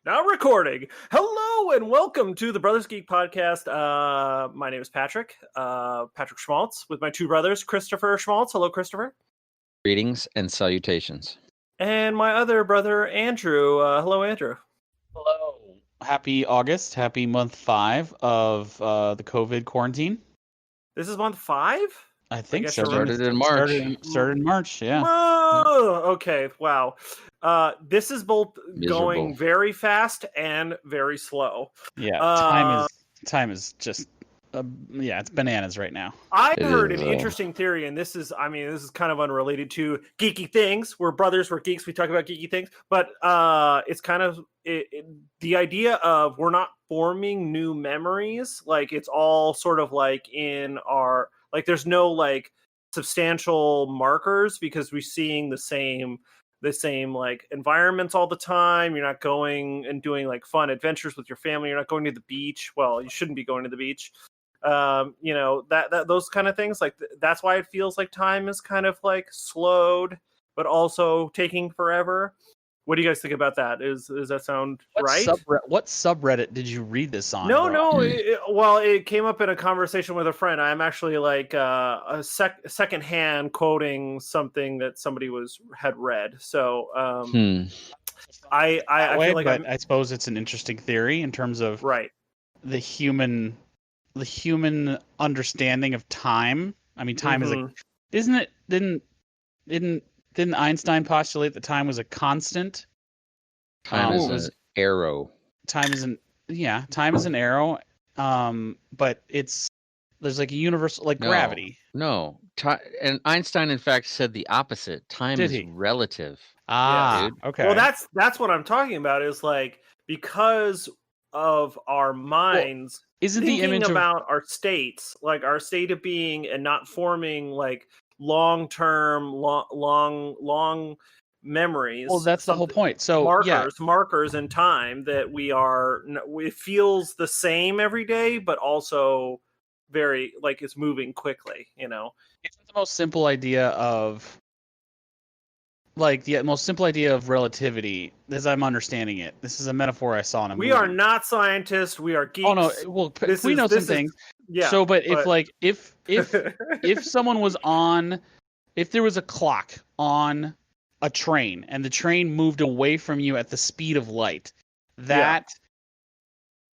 Now recording. Hello and welcome to the Brothers Geek Podcast. My name is Patrick, Patrick Schmaltz, with my two brothers, Christopher Schmaltz. Hello, Christopher. Greetings and salutations. And my other brother, Andrew. Hello, Andrew. Hello. Happy August. Happy month 5 of the COVID quarantine. This is month 5? I think so. Started in March. Started in March, yeah. Oh, okay, wow. This is both going Miserable. very fast and very slow. Yeah, time is just it's bananas right now. I It heard is, an interesting theory, and this is kind of unrelated to geeky things. We're brothers, we're geeks, we talk about geeky things, but it's kind of the idea of we're not forming new memories. Like it's all sort of like in our, like there's no like substantial markers because we're seeing the same like environments all the time. You're not going and doing like fun adventures with your family. You're not going to the beach. Well, you shouldn't be going to the beach. That those kind of things, like that's why it feels like time is kind of like slowed but also taking forever. What do you guys think about that? Does that sound right? What subreddit did you read this on? No. It came up in a conversation with a friend. I'm actually like secondhand quoting something that somebody had read. So I feel like I suppose it's an interesting theory in terms of right. the human understanding of time. I mean, time is didn't Einstein postulate that time was a constant? Time is an arrow. Time is an arrow. But there's like a universal, like gravity. No, and Einstein in fact said the opposite. Time is relative. Okay. Well, that's what I'm talking about. Is like because of our minds. Isn't thinking the image about our states, like our state of being, and not forming like long-term, long memories. Well, that's the whole point. So markers in time that it feels the same every day, but also very like it's moving quickly. Isn't the most simple idea of relativity, as I'm understanding it. This is a metaphor I saw in a movie. We are not scientists. We are geeks. Oh no! Well, we know some things. Yeah. So, but if someone was if there was a clock on a train and the train moved away from you at the speed of light, that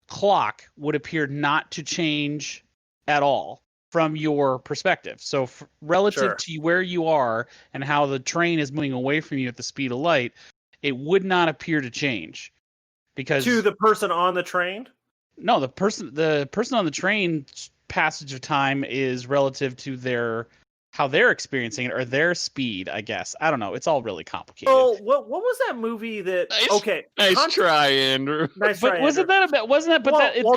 clock would appear not to change at all from your perspective. So relative to where you are and how the train is moving away from you at the speed of light, it would not appear to change. Because to the person on the train? No, the person on the train's passage of time is relative to how they're experiencing it, or their speed, I guess. I don't know. It's all really complicated. Oh, what was that movie that? Nice try, Andrew. Nice try, but wasn't that?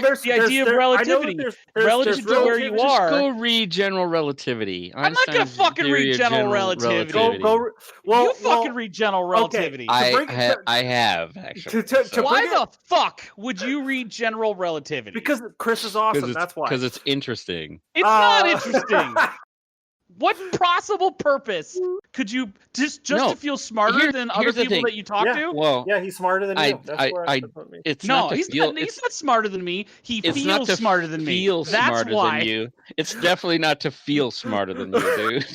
There's the idea of relativity. Relative to where you are. Just go read general relativity. I'm not gonna fucking read general relativity. You fucking read general relativity. I have actually. Why the fuck would you read general relativity? Because Chris is awesome. That's why. Because it's interesting. It's not interesting. What possible purpose could you just to feel smarter than other people that you talk to? Well, he's smarter than you. He's not smarter than me. He feels smarter than me. That's why. Than you. It's definitely not to feel smarter than you, dude.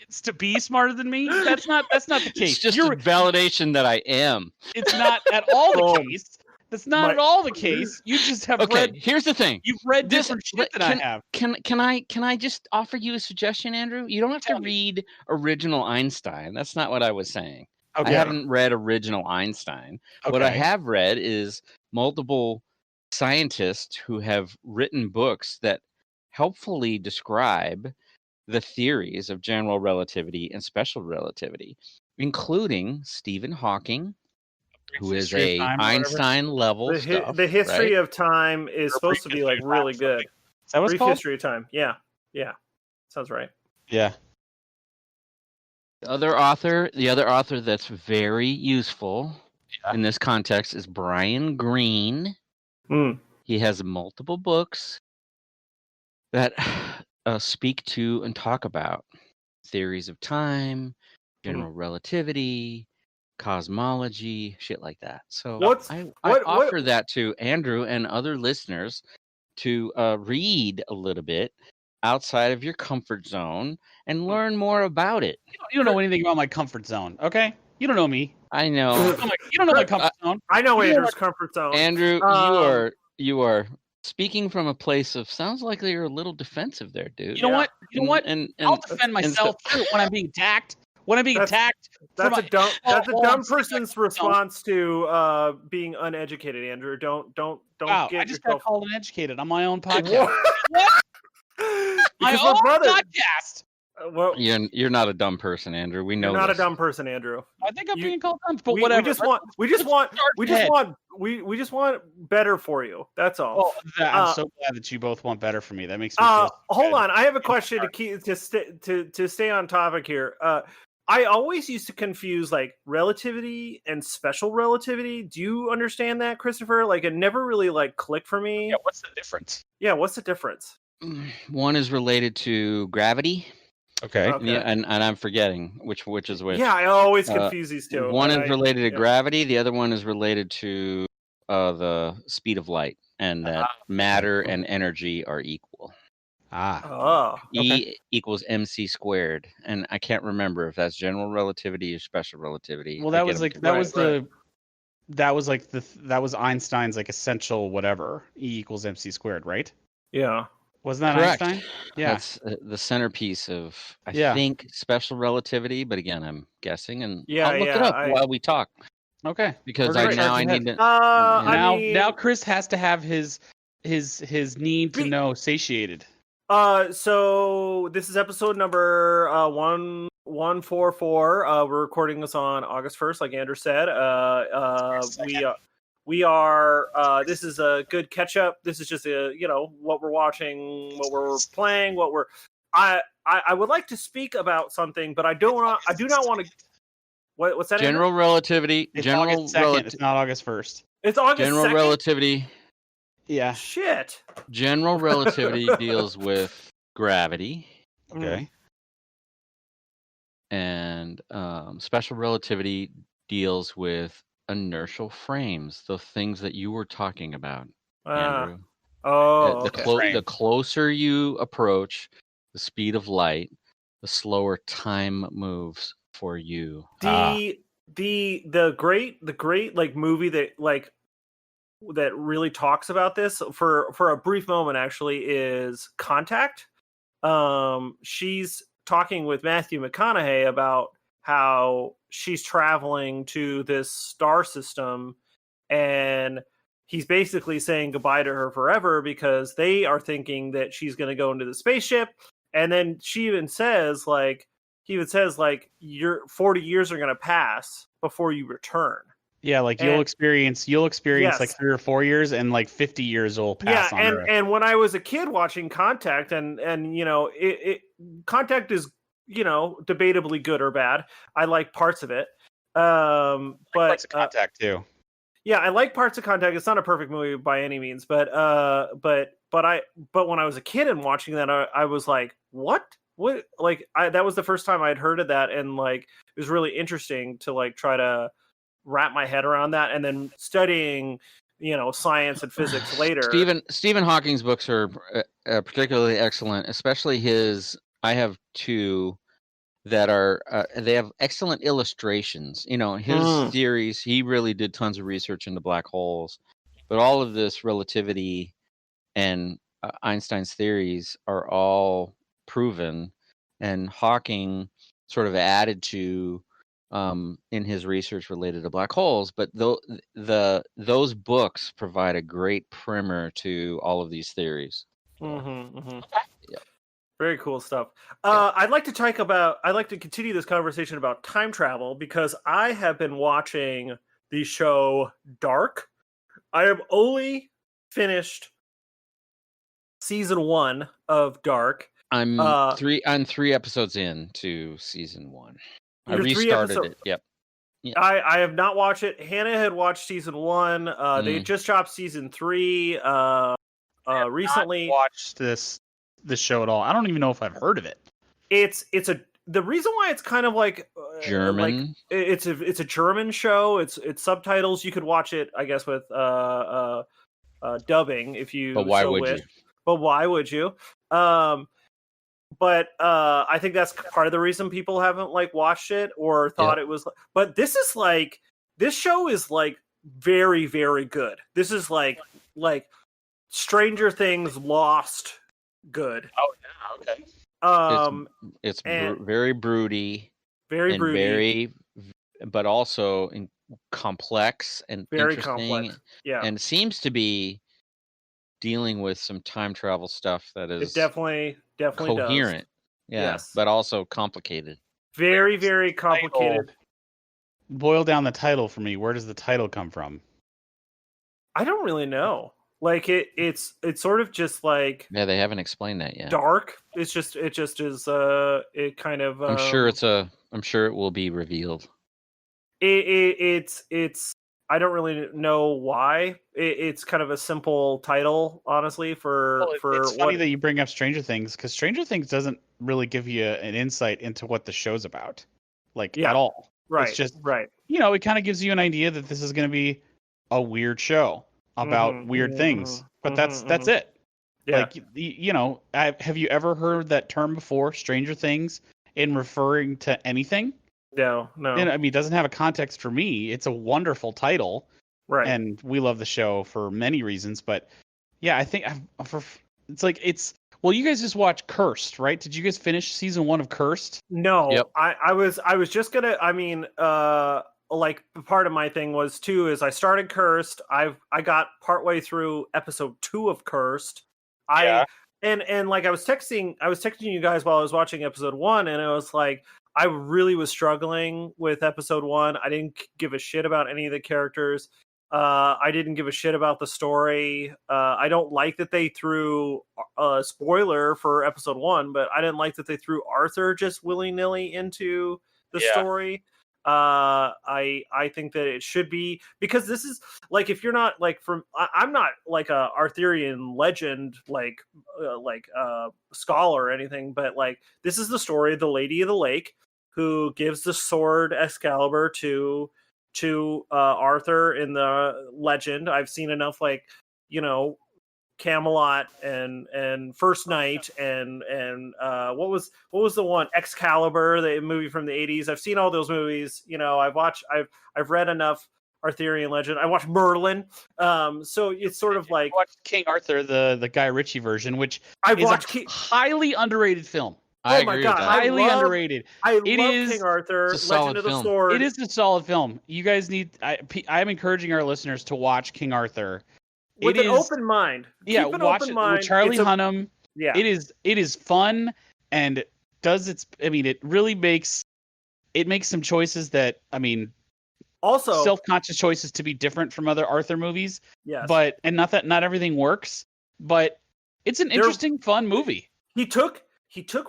It's to be smarter than me. That's not the case. It's just a validation that I am. It's not at all the case. That's not at all the case. You just have read. Here's the thing. You've read different shit than I have. Can I just offer you a suggestion, Andrew? You don't have to read original Einstein. That's not what I was saying. Okay. I haven't read original Einstein. Okay. What I have read is multiple scientists who have written books that helpfully describe the theories of general relativity and special relativity, including Stephen Hawking, who is a Einstein level stuff. The history of time is supposed to be like really good. Is that what's called? History of time. Yeah. Sounds right. Yeah. The other author that's very useful in this context is Brian Greene. He has multiple books that speak to and talk about theories of time, general relativity, cosmology, shit like that. So I what offer that to Andrew and other listeners to read a little bit outside of your comfort zone and learn more about it. You don't know anything about my comfort zone, okay? You don't know me. I know. You don't know my comfort zone. I know You Andrew's comfort zone. Andrew, you are speaking from a place of sounds like you're a little defensive there, dude. You know what? You know what? And I'll defend myself too when I'm being attacked. When I'm being attacked. That's a dumb person's response to being uneducated, Andrew. Don't wow, get I just yourself... got called uneducated on my own podcast. My Because own brother... podcast. Well, you're not a dumb person, Andrew. We know you're not this. a dumb person, Andrew. I think I'm being called dumb, but whatever. We just want better for you. That's all. Well, I'm so glad that you both want better for me. That makes me feel hold on. I have a question to stay on topic here. I always used to confuse like relativity and special relativity. Do you understand that, Christopher? Like, it never really like clicked for me. Yeah, what's the difference? Yeah, what's the difference? One is related to gravity. Okay. Yeah, and I'm forgetting which is which. Yeah, I always confuse these two. One is related to gravity. The other one is related to the speed of light, and that matter and energy are equal. Okay. E equals mc squared, and I can't remember if that's general relativity or special relativity. Well, that was Einstein's like essential whatever. E equals mc squared, right? Yeah. Wasn't that correct. Einstein? Yeah. That's the centerpiece of I think special relativity, but again, I'm guessing, and I'll look it up while we talk. Okay. Because I need to. Now Chris has to have his need to know satiated. So this is episode number 1144. We're recording this on August 1st, like Andrew said. We are this is a good catch up. This is just what we're watching, what we're playing, I would like to speak about something, but I do not want to. What's that? General relativity. It's August 2nd. It's not August 1st. It's August 2nd? General relativity. Yeah. Shit. General relativity deals with gravity. Okay. And special relativity deals with inertial frames, the things that you were talking about, Andrew. The closer you approach the speed of light, the slower time moves for you. The great like movie that really talks about this for a brief moment actually is Contact. She's talking with Matthew McConaughey about how she's traveling to this star system, and he's basically saying goodbye to her forever because they are thinking that she's going to go into the spaceship. And then she even says your 40 years are going to pass before you return. Yeah, like you'll experience like 3 or 4 years, and like 50 years will pass. Yeah, and when I was a kid watching Contact, and Contact is debatably good or bad. I like parts of it, but Contact too. Yeah, I like parts of Contact. It's not a perfect movie by any means, but when I was a kid and watching that, I was like, what? That was the first time I'd heard of that, and like it was really interesting to like try to wrap my head around that, and then studying science and physics later. Stephen Hawking's books are particularly excellent, especially his. I have two that are they have excellent illustrations. His theories. He really did tons of research into black holes, but all of this relativity and Einstein's theories are all proven, and Hawking sort of added to in his research related to black holes. But those books provide a great primer to all of these theories. Yeah. Very cool stuff. I'd like to continue this conversation about time travel because I have been watching the show Dark. I have only finished season 1 of Dark. I'm 3 episodes into season 1. I restarted it. Yep. Yeah. I have not watched it. Hannah had watched season 1. They just dropped season 3 recently. Not watched this show at all. I don't even know if I've heard of it. The reason why it's kind of like German. It's a German show. It's subtitles. You could watch it, I guess, with dubbing if you. But why so would wish. you? But why would you? But I think that's part of the reason people haven't like watched it or thought it was. But this show is like very, very good. This is like Stranger Things Lost good. Oh yeah, okay. It's very broody, very broody, but also complex and very interesting, complex. Yeah, and seems to be dealing with some time travel stuff that is definitely coherent. does. Yeah, yes. But also complicated. Very, very complicated. Boil down the title for me. Where does the title come from? I don't really know. Like it's sort of just like they haven't explained that yet. Dark. It just is it kind of. I'm sure it will be revealed. It's I don't really know why. It's kind of a simple title, honestly. It's funny that you bring up Stranger Things because Stranger Things doesn't really give you an insight into what the show's about, at all. Right. It's just right. It kind of gives you an idea that this is going to be a weird show about weird things, but that's it. Yeah. Have you ever heard that term before, Stranger Things, in referring to anything? No. And, I mean, it doesn't have a context for me. It's a wonderful title, right? And we love the show for many reasons. But yeah, I think you guys just watched Cursed, right? Did you guys finish season 1 of Cursed? No, yep. I was just gonna. I mean, like part of my thing was too is I started Cursed. I got partway through episode 2 of Cursed. And like I was texting you guys while I was watching episode 1, and it was like. I really was struggling with episode 1. I didn't give a shit about any of the characters. I didn't give a shit about the story. I don't like that they threw a spoiler for episode 1, but I didn't like that they threw Arthur just willy-nilly into the story. I think that it should be because this is like if you're not like I'm not like a Arthurian legend like scholar or anything, but like this is the story of the Lady of the Lake who gives the sword Excalibur to Arthur in the legend. I've seen enough Camelot and First Night and what was the one Excalibur, the movie from the 80s. I've seen all those movies. I've read enough Arthurian legend. I watched Merlin. So it's sort of like watched King Arthur, the Guy Ritchie version, which I've is watched a highly underrated film. I my god, highly underrated. I love King Arthur, Legend of the Sword. It is a solid film. You guys need. I'm encouraging our listeners to watch King Arthur. With an open mind. Yeah, watch it with Charlie Hunnam. Yeah. It is fun and does its. I mean, it really makes some choices that also self-conscious choices to be different from other Arthur movies. Yes. But not that not everything works, but it's an interesting, fun movie. He took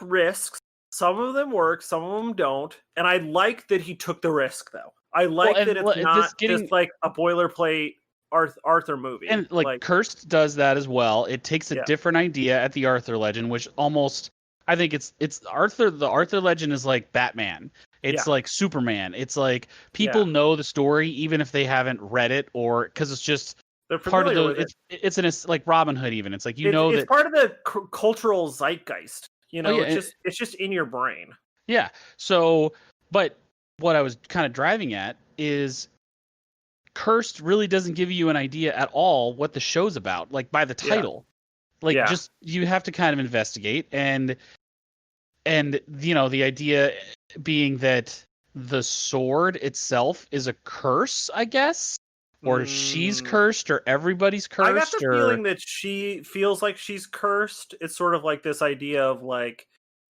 risks. Some of them work, some of them don't, and I like that he took the risk though. I like that it's not just like a boilerplate Arthur movie. And like Cursed does that as well. It takes a different idea at the Arthur legend, which almost I think it's Arthur. The Arthur legend is like Batman. It's like Superman. It's like people know the story even if they haven't read it or because it's just part of the. It's like Robin Hood. Even it's like it's part of the cultural zeitgeist. It's just in your brain. Yeah. So, but what I was kind of driving at is Cursed really doesn't give you an idea at all what the show's about, like by the title. Just you have to kind of investigate and the idea being that the sword itself is a curse, I guess. Or she's cursed, or everybody's cursed. I got the feeling that she feels like she's cursed. It's sort of like this idea of like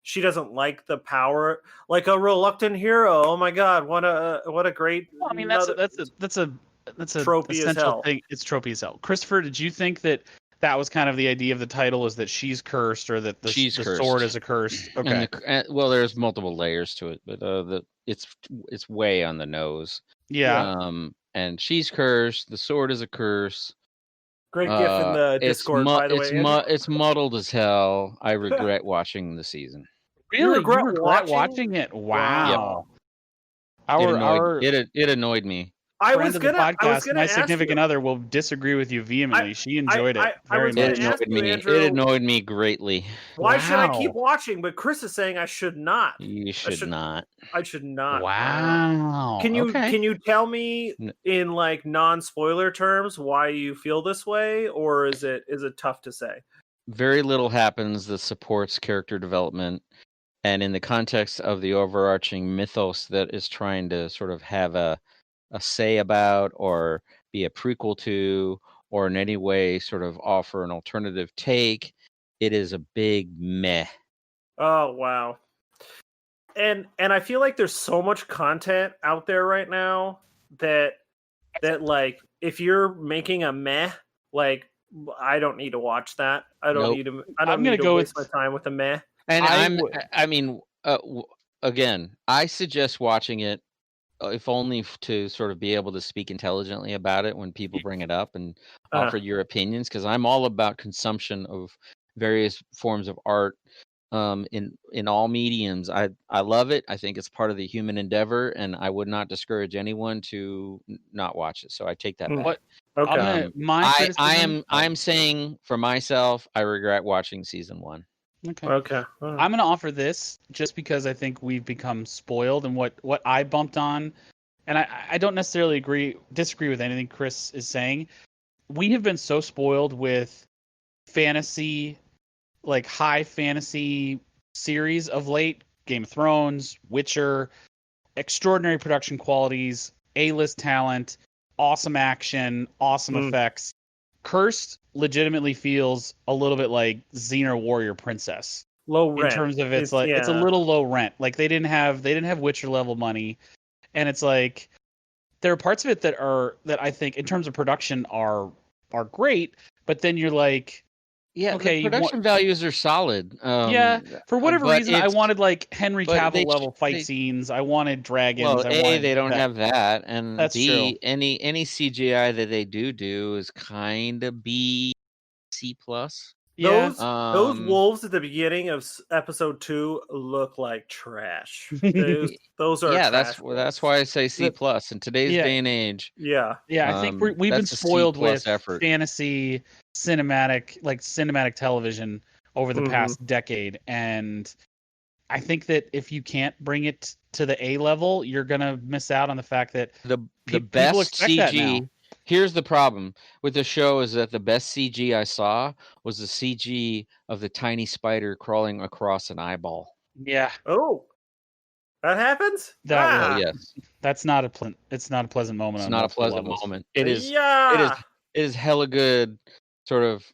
she doesn't like the power, like a reluctant hero. Oh my god, what a great! Well, I mean, that's a tropey essential thing. It's tropey as hell. Christopher, did you think that was kind of the idea of the title, is that she's cursed, or that the sword is a curse? Okay. Well, there's multiple layers to it, but it's way on the nose. Yeah. And she's cursed. The sword is a curse. Great gif in the Discord, by the way. It's muddled as hell. I regret watching the season. Really? You regret watching it? Wow. It annoyed me. Friend of the podcast, my significant other will disagree with you vehemently. She enjoyed it very much. It annoyed me greatly. Why should I keep watching? But Chris is saying I should not. You should not. I should not. Wow. Can you tell me in like non-spoiler terms why you feel this way, or is it tough to say? Very little happens that supports character development, and in the context of the overarching mythos that is trying to sort of have a say about or be a prequel to or in any way sort of offer an alternative take, it is a big meh. Oh wow. And I feel like there's so much content out there right now that like if you're making a meh, like I don't need to watch that. I don't need to waste my time with a meh. And again, I suggest watching it if only to sort of be able to speak intelligently about it when people bring it up and offer your opinions, because I'm all about consumption of various forms of art in all mediums. I love it. I think it's part of the human endeavor, and I would not discourage anyone to not watch it. So I take that back. Okay. I'm saying for myself, I regret watching season 1. Okay. I'm going to offer this just because I think we've become spoiled, and what I bumped on, and I don't necessarily disagree with anything Chris is saying. We have been so spoiled with fantasy, like high fantasy series of late. Game of Thrones, Witcher, extraordinary production qualities, A-list talent, awesome action, awesome effects. Cursed legitimately feels a little bit like Xena Warrior Princess. Low rent. In terms of it's a little low rent. Like they didn't have Witcher level money, and it's like there are parts of it that I think in terms of production are great, but then you're like, yeah, okay, the production values are solid. For whatever reason, I wanted like Henry Cavill level fight scenes. I wanted dragons. Well, they don't have that, and that's true. Any CGI that they do is kind of B, C+. Yeah. Those wolves at the beginning of episode 2 look like trash. Those are that's why I say C+. In today's day and age. Yeah. I think we've been spoiled with fantasy cinematic television over the past decade, and I think that if you can't bring it to the A level, you're gonna miss out on the fact that the best CG. Here's the problem with the show is that the best CG I saw was the CG of the tiny spider crawling across an eyeball. Yeah. Oh, that happens. Yes. That's not a pleasant moment. It's not a pleasant moment. It is. Yeah. It is hella good. Sort of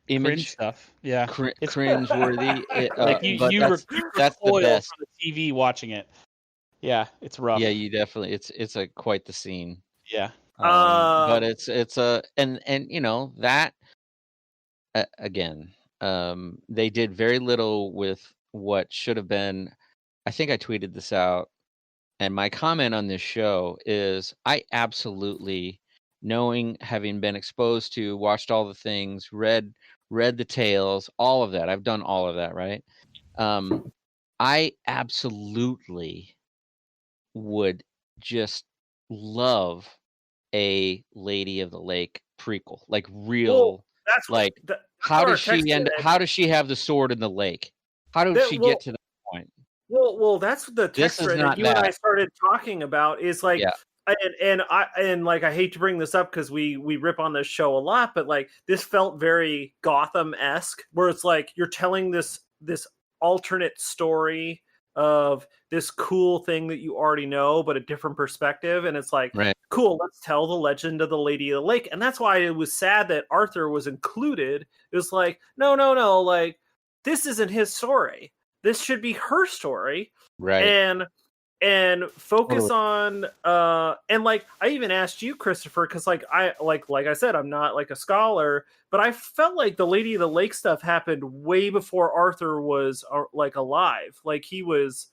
image cringe stuff. Yeah. It's cringe-worthy. That's the best. On the TV watching it. Yeah, it's rough. Yeah, you definitely. It's quite the scene. Yeah. But it's and you know that again, they did very little with what should have been. I think I tweeted this out, and my comment on this show is I absolutely, having been exposed to, watched all the things, read the tales, all of that. I've done all of that, right? I absolutely would just love a Lady of the Lake prequel, like real. How does she have the sword in the lake? How does she get to that point? Well, that's the text thread that you and I started talking about. Is like, and I hate to bring this up because we rip on this show a lot, but like this felt very Gotham-esque, where it's like you're telling this alternate story of this cool thing that you already know, but a different perspective. And it's like, cool, let's tell the legend of the Lady of the Lake. And that's why it was sad that Arthur was included. It was like, no, like this isn't his story. This should be her story. Right. And focus on and like I even asked you, Christopher, because like I said, I'm not like a scholar, but I felt like the Lady of the Lake stuff happened way before Arthur was like alive. Like he was.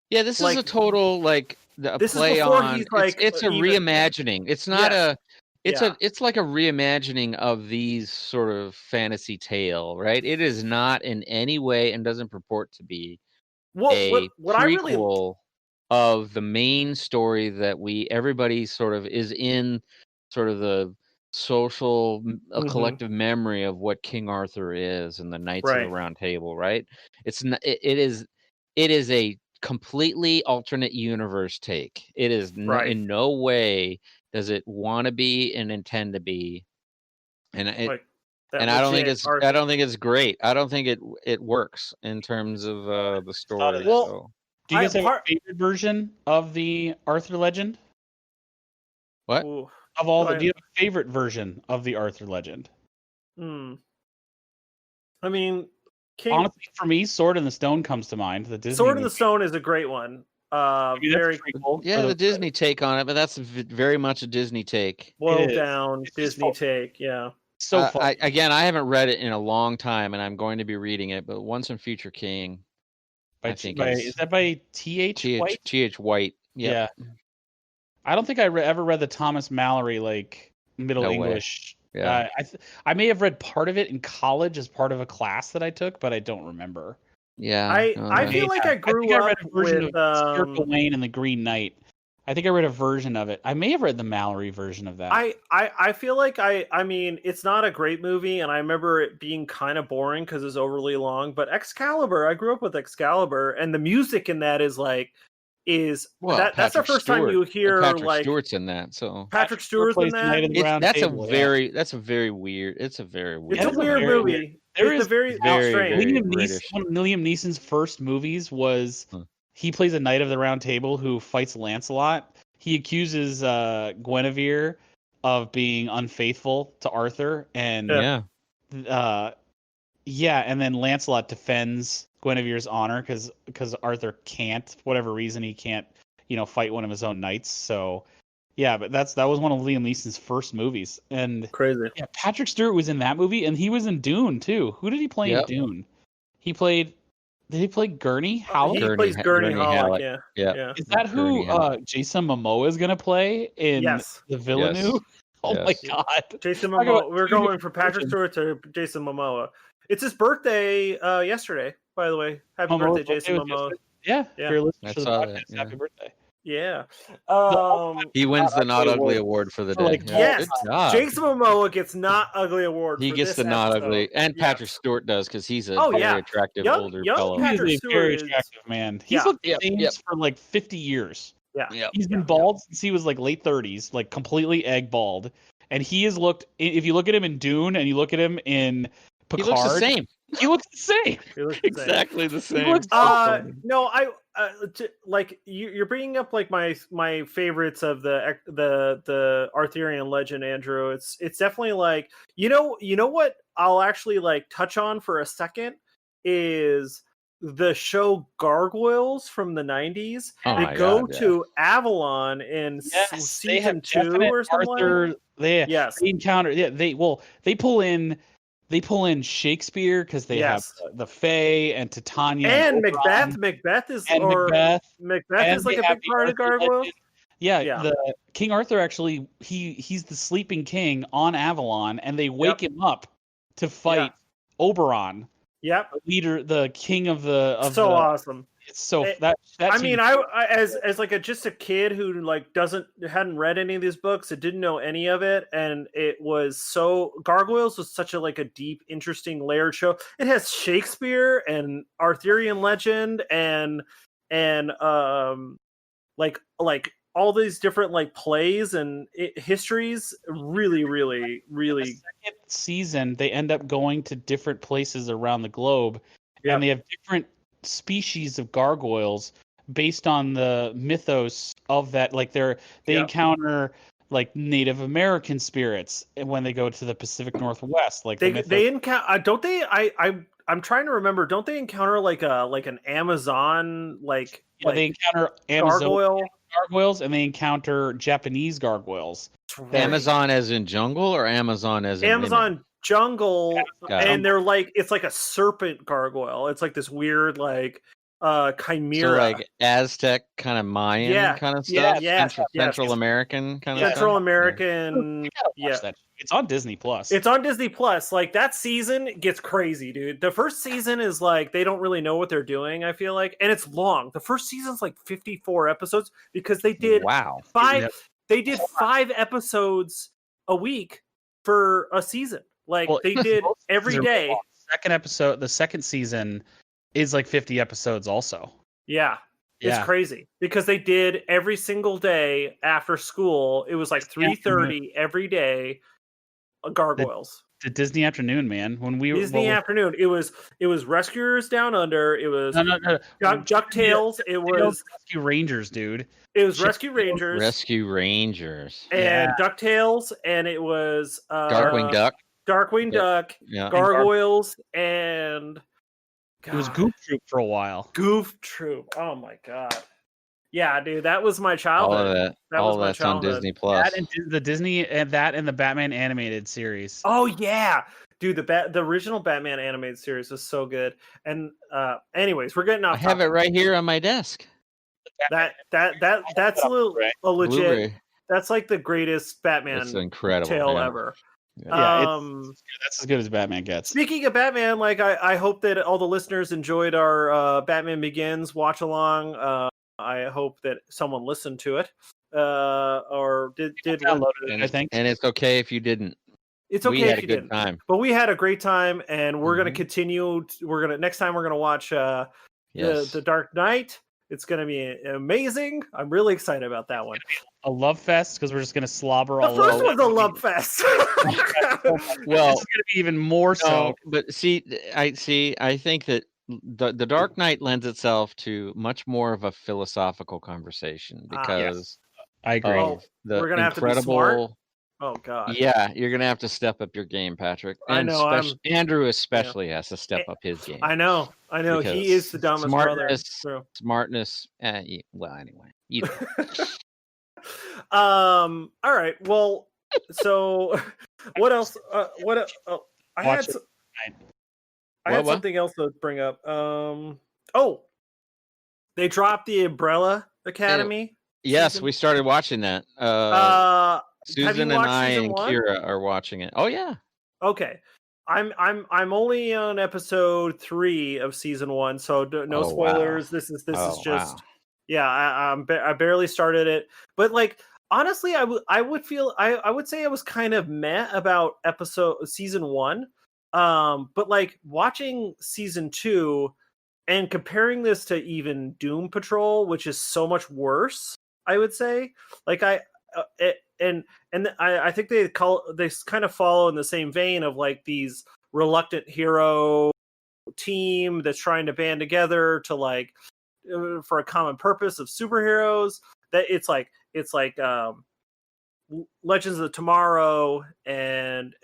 Yeah, this is a total like a play on. It's a reimagining. It's not it's like a reimagining of these sort of fantasy tale, right? It is not in any way and doesn't purport to be a prequel of the main story that everybody sort of is in, sort of the social, collective memory of what King Arthur is and the Knights of the Round Table, right? It is a completely alternate universe take. It is in no way does it want to be and intend to be, and I don't think it's great. I don't think it works in terms of the story. Well, do you guys have a favorite version of the Arthur legend? What? Of all do you have a favorite version of the Arthur legend? I mean, honestly, for me, Sword in the Stone comes to mind. The Disney Sword in the Stone is a great one. Very cool. Yeah, the Disney take on it, but that's very much a Disney take. Boiled down Disney take, yeah. So fun. I haven't read it in a long time, and I'm going to be reading it. But Once and Future King, is that by T.H. White? T.H. White. Yeah. I don't think I ever read the Thomas Mallory Middle English. Yeah. I may have read part of it in college as part of a class that I took, but I don't remember. Yeah, I feel like I grew up with Sir Gawain and the Green Knight. I think I read a version of it. I may have read the Mallory version of that. I feel like I mean, it's not a great movie, and I remember it being kind of boring because it's overly long. But Excalibur, I grew up with Excalibur, and the music in that is that's the first time you hear Patrick Stewart's in that. So Patrick Stewart's in that. That's a very weird. It's a weird movie. It's very strange. One of Liam Neeson's first movies was. He plays a Knight of the Round Table who fights Lancelot. He accuses Guinevere of being unfaithful to Arthur, and and then Lancelot defends Guinevere's honor because Arthur can't, for whatever reason, he can't, fight one of his own knights. So, yeah, but that was one of Liam Neeson's first movies, and crazy. Yeah, Patrick Stewart was in that movie, and he was in Dune too. Who did he play in Dune? Did he play Gurney Halleck? He plays Gurney Halleck, yeah. Is that who Jason Momoa is going to play in the Villeneuve? Yes. Oh my God. Jason Momoa. We're going from Patrick Stewart to Jason Momoa. It's his birthday yesterday, by the way. Happy birthday, Jason Momoa. Yeah. If you're listening to the podcast, happy birthday. Yeah. He wins the Not Ugly Award for the day. Yes. Jason Momoa gets Not Ugly Award. He gets the Not Ugly, and Patrick Stewart does because he's a very attractive older fellow. He's a very attractive man. He's looked the same for 50 years. Yeah. He's been bald since he was late 30s, completely egg bald. And he has looked. If you look at him in Dune and you look at him in Picard, he looks the same. He looks the same. Exactly the same. No, you're bringing up my favorites of the Arthurian legend, Andrew. It's definitely you know what I'll actually touch on for a second is the show Gargoyles from the 90s. They go to Avalon in season 2 or something. They encounter. Yeah, they pull in Shakespeare because they have the Fae and Titania and Macbeth. Macbeth is like a big part of Gargoyles. Yeah, the King Arthur actually he's the sleeping king on Avalon, and they wake him up to fight Oberon. Yep, the king of the. Awesome. It's so I mean, I as just a kid who hadn't read any of these books, and didn't know any of it, and it was Gargoyles was such a deep, interesting, layered show. It has Shakespeare and Arthurian legend and all these different plays and histories. Really, really, really. The second season, they end up going to different places around the globe, and they have different species of gargoyles based on the mythos of that. They encounter Native American spirits when they go to the Pacific Northwest. They encounter. Don't they? I'm trying to remember. Don't they encounter an Amazon they encounter gargoyles, and they encounter Japanese gargoyles. Amazon as in jungle, or Amazon as in Amazon jungle, and they're it's like a serpent gargoyle. It's this weird Chimera. So like Aztec kind of Mayan kind of stuff. Central American kind of stuff. Central American. Yeah. It's on Disney Plus. It's on Disney Plus. Like that season gets crazy, dude. The first season is like they don't really know what they're doing, I feel like. And it's long. The first season's like 54 episodes because they did they did 5 episodes a week for a season. Like they did every day. The second season is like 50 episodes also. Yeah. It's crazy because they did every single day after school. It was like 3:30 every day. Gargoyles. The Disney Afternoon, man. When we Disney Afternoon, it was Rescuers Down Under. It was DuckTales. It was Rescue Rangers, dude. It was Rescue Rangers. Rescue Rangers. And DuckTales, and it was Darkwing Duck. Darkwing Duck. Yeah. Gargoyles, and it was Goof Troop for a while. Goof Troop. Oh my god. Yeah, dude, that was my childhood. All that's on Disney Plus. That and the Disney and the Batman animated series. Oh yeah, dude, the original Batman animated series was so good. And anyways, we're getting off. I have it right here on my desk. That's a legit. Blu-ray. That's like the greatest Batman tale ever. Yeah, that's as good as Batman gets. Speaking of Batman, like I hope that all the listeners enjoyed our Batman Begins watch along. I hope that someone listened to it, or did download it. I think, and it's okay if you didn't. It's okay if you didn't. Time. But we had a great time, and we're gonna continue. Next time we're gonna watch the Dark Knight. It's gonna be amazing. I'm really excited about that one. A love fest because we're just gonna slobber all over. The first one's a love fest. Well, this is gonna be even more so. But I think that. The Dark Knight lends itself to much more of a philosophical conversation because I agree. We're gonna have to be smart. Oh god. Yeah, you're gonna have to step up your game, Patrick. And I know. Andrew especially has to step up his game. I know. He is the dumbest brother. Smartness. Well, anyway. All right. Well, so what else? I had something else to bring up. They dropped the Umbrella Academy. Yes, season? We started watching that. Susan and I and Kira are watching it. Oh yeah. Okay. I'm only on episode 3 of season 1, so no spoilers. Wow. This is just I barely started it, but like honestly, I would say I was kind of meh about season 1. But like watching season 2 and comparing this to even Doom Patrol, which is so much worse, I would say. Like I think they kind of follow in the same vein of like these reluctant hero team that's trying to band together to like for a common purpose of superheroes. That it's like Legends of Tomorrow and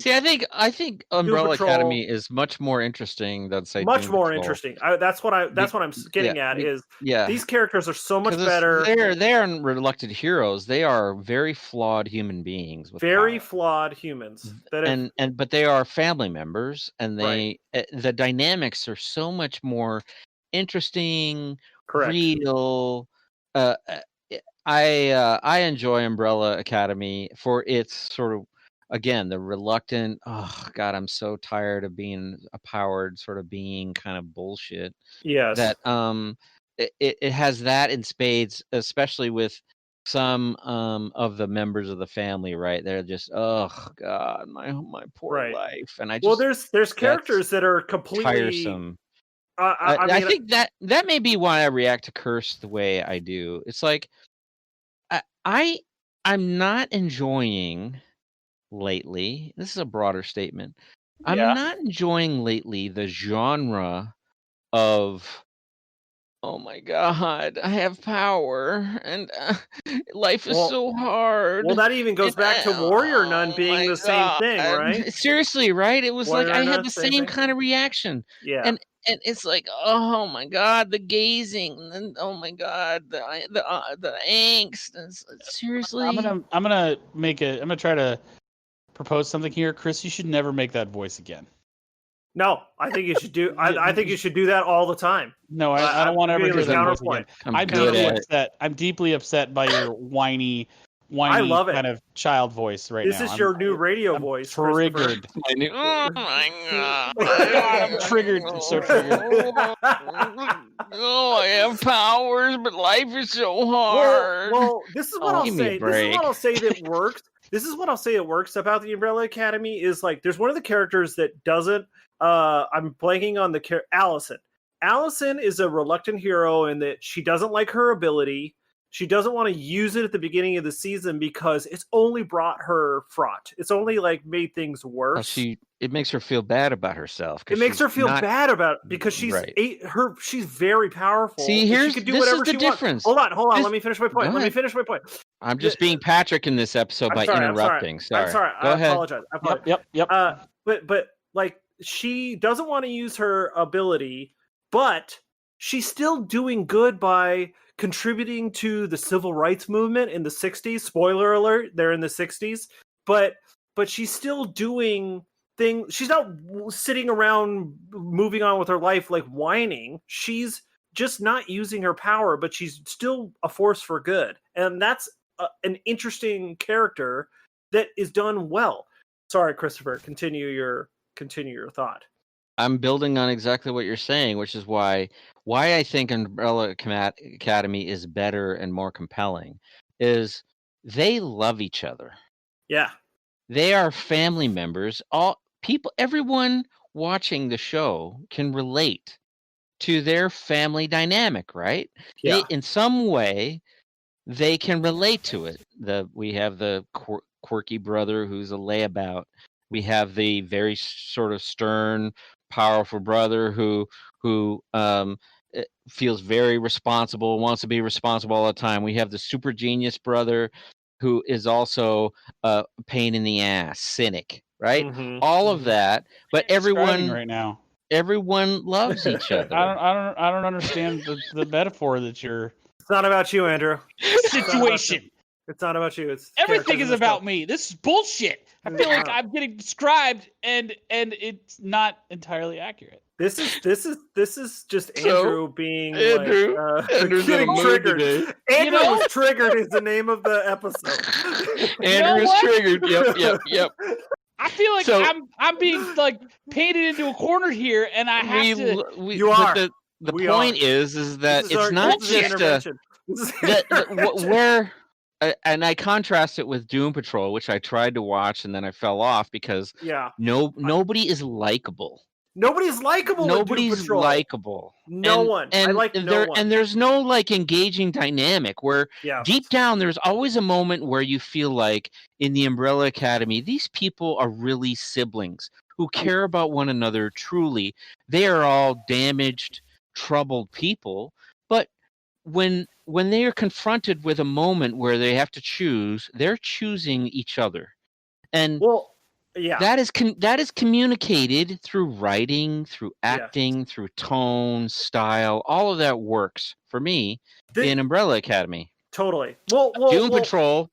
see, I think Umbrella Academy is much more interesting than say much Doom more Patrol. Interesting. That's what I'm getting at is these characters are so much better. They're reluctant heroes. They are very flawed human beings with flawed humans but they are family members, and the dynamics are so much more interesting. Correct. Real. I enjoy Umbrella Academy for its sort of, again, the reluctant, oh god, I'm so tired of being a powered sort of being kind of bullshit. Yes. That it has that in spades, especially with some of the members of the family, right? They're just, oh god, my poor life. And I just there's characters that are completely tiresome. I think that may be why I react to Curse the way I do. It's like I'm not enjoying lately. This is a broader statement. I'm not enjoying lately the genre of, oh my god, I have power and life is so hard. Well, that even goes back to Warrior Nun being the same thing, right? Seriously, right? It was Warrior like I had the same kind of reaction. Yeah. And it's like, oh my god, the gazing, and oh my god, the angst. Seriously, I'm gonna try to propose something here, Chris. You should never make that voice again. No, I think you should do. I think you should do that all the time. No, I don't want to ever hear that voice again. I'm deeply upset by your whiny I love it. kind of child voice right now. This is your new radio voice. Triggered. Oh my god! I'm triggered. I'm so triggered. Oh, I have powers, but life is so hard. Well, this is what I'll say. This is what I'll say that works. This is what I'll say it works about the Umbrella Academy is like there's one of the characters that doesn't. I'm blanking on the Allison. Allison is a reluctant hero in that she doesn't like her ability. She doesn't want to use it at the beginning of the season because it's only brought her fraught. It's only like made things worse. It makes her feel bad about herself. It makes her feel bad about it because she's she's very powerful. See, she can do whatever the difference. Wants. Hold on. Let me finish my point. I'm just being Patrick in this episode by interrupting. I'm sorry. Go ahead. I apologize. Yep. But like she doesn't want to use her ability, but she's still doing good by contributing to the civil rights movement in the 60s. Spoiler alert, they're in the 60s. But she's still doing things. She's not sitting around moving on with her life like whining. She's just not using her power, but she's still a force for good. And that's an interesting character that is done well. Sorry, Christopher, continue your thought. I'm building on exactly what you're saying, which is why I think Umbrella Academy is better and more compelling. Is they love each other. Yeah, they are family members. Everyone watching the show can relate to their family dynamic, right? Yeah. In some way, they can relate to it. We have the quirky brother who's a layabout. We have the very sort of stern, powerful brother who feels very responsible, wants to be responsible all the time. We have the super genius brother who is also a pain in the ass, cynic, right? Mm-hmm. All of that, but everyone right now, everyone loves each other. I don't understand the metaphor that you're. It's not about you, Andrew. Situation. It's not about you. It's everything is about me. This is bullshit. I feel like I'm getting described, and it's not entirely accurate. This is just Andrew being Andrew's getting triggered. Andrew was triggered is the name of the episode. Andrew is triggered. Yep. I feel like I'm being like painted into a corner here, and I have to. You are. The point is that it's not just where. And I contrast it with Doom Patrol, which I tried to watch and then I fell off because nobody is likable. Nobody's likable. Nobody's likable. No one. I like no one. And there's no like engaging dynamic where deep down there's always a moment where you feel like in the Umbrella Academy these people are really siblings who care about one another truly. They are all damaged, troubled people, but when they are confronted with a moment where they have to choose, they're choosing each other, and that is communicated through writing, through acting, through tone, style. All of that works for me in Umbrella Academy. Totally. Doom Patrol,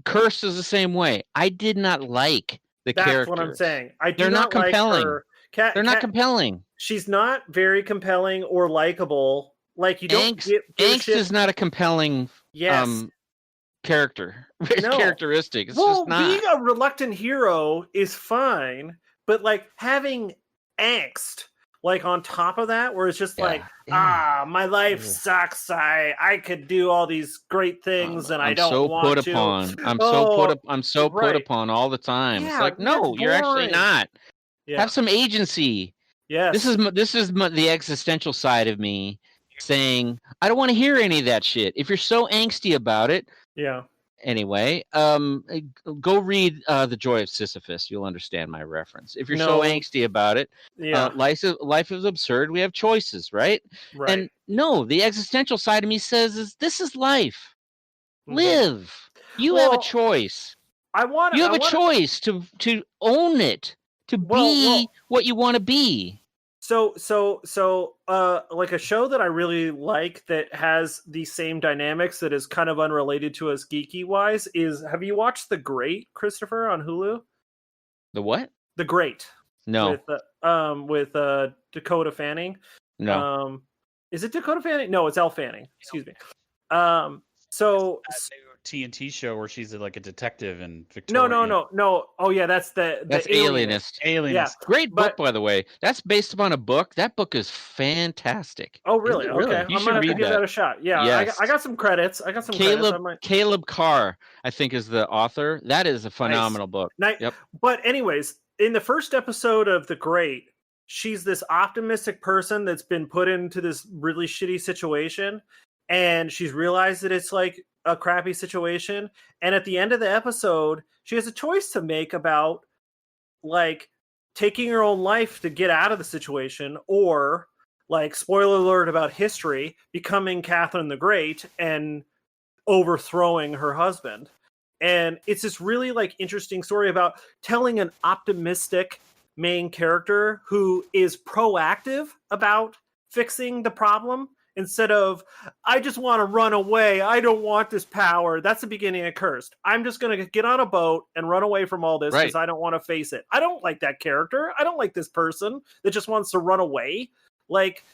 Curse is the same way. I did not like the characters. That's what I'm saying. They're not compelling. They're not compelling. She's not very compelling or likable. Like you don't Angst is not a compelling character. Characteristic. It's just not. Being a reluctant hero is fine, but like having angst like on top of that, where it's just my life sucks. I could do all these great things and I don't want to. I'm so put upon all the time. It's like, no, you're actually not. Yeah. Have some agency. Yes. This is the existential side of me saying, I don't want to hear any of that shit. If you're so angsty about it. Yeah. Anyway, go read The Joy of Sisyphus. You'll understand my reference. If you're so angsty about it, life is absurd. We have choices, right? And no, the existential side of me says, this is life. Mm-hmm. Live. You have a choice. You have a choice to own it, to be what you want to be. So, like a show that I really like that has the same dynamics that is kind of unrelated to us geeky wise is, have you watched The Great, Christopher, on Hulu? The what? The Great. No. With Dakota Fanning. No. Is it Dakota Fanning? No, it's Elle Fanning. Excuse me. So TNT show where she's like a detective in Victoria. No. Oh yeah, that's the Alienist. Yeah. Great book, by the way. That's based upon a book. That book is fantastic. Oh really? Really? Okay. You I'm should gonna read give that a shot. Yeah. Yes. I got some credits. Caleb Carr, I think, is the author. That is a phenomenal book. Yep. But anyways, in the first episode of The Great, she's this optimistic person that's been put into this really shitty situation, and she's realized that it's like a crappy situation. And at the end of the episode, she has a choice to make about like taking her own life to get out of the situation, or like, spoiler alert about history, becoming Catherine the Great and overthrowing her husband. And it's this really like interesting story about telling an optimistic main character who is proactive about fixing the problem instead of, I just want to run away, I don't want this power. That's the beginning of Cursed. I'm just going to get on a boat and run away from all this because I don't want to face it. I don't like that character. I don't like this person that just wants to run away. Like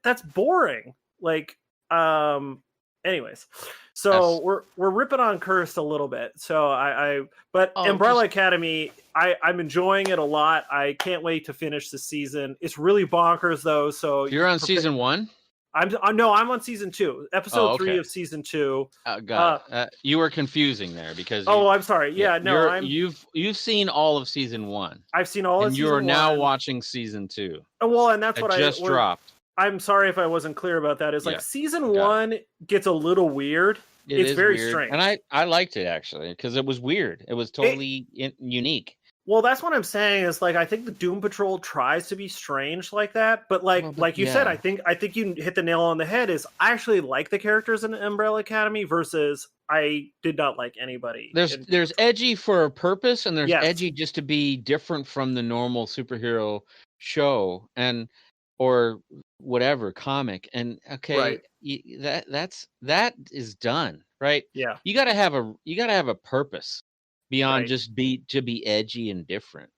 that's boring. Like anyways, so we're ripping on Cursed a little bit. So Umbrella Academy, I'm enjoying it a lot. I can't wait to finish the season. It's really bonkers though. So you're on season 1? I'm on season 2, episode 3 of season 2. You were confusing there because I'm sorry. Yeah, no, you've seen all of season 1. I've seen all of season 1. And you are now watching season 2. Well, and that's what I just dropped. I'm sorry if I wasn't clear about that. It's like season 1 gets a little weird. It's very weird. strange. And I liked it actually because it was weird. It was totally unique. Well, that's what I'm saying is like I think the Doom Patrol tries to be strange like that, but like you said, I think you hit the nail on the head. Is I actually like the characters in Umbrella Academy versus I did not like anybody. There's edgy for a purpose, and there's edgy just to be different from the normal superhero show or whatever comic. And that is done right. Yeah, you gotta have a purpose beyond just to be edgy and different.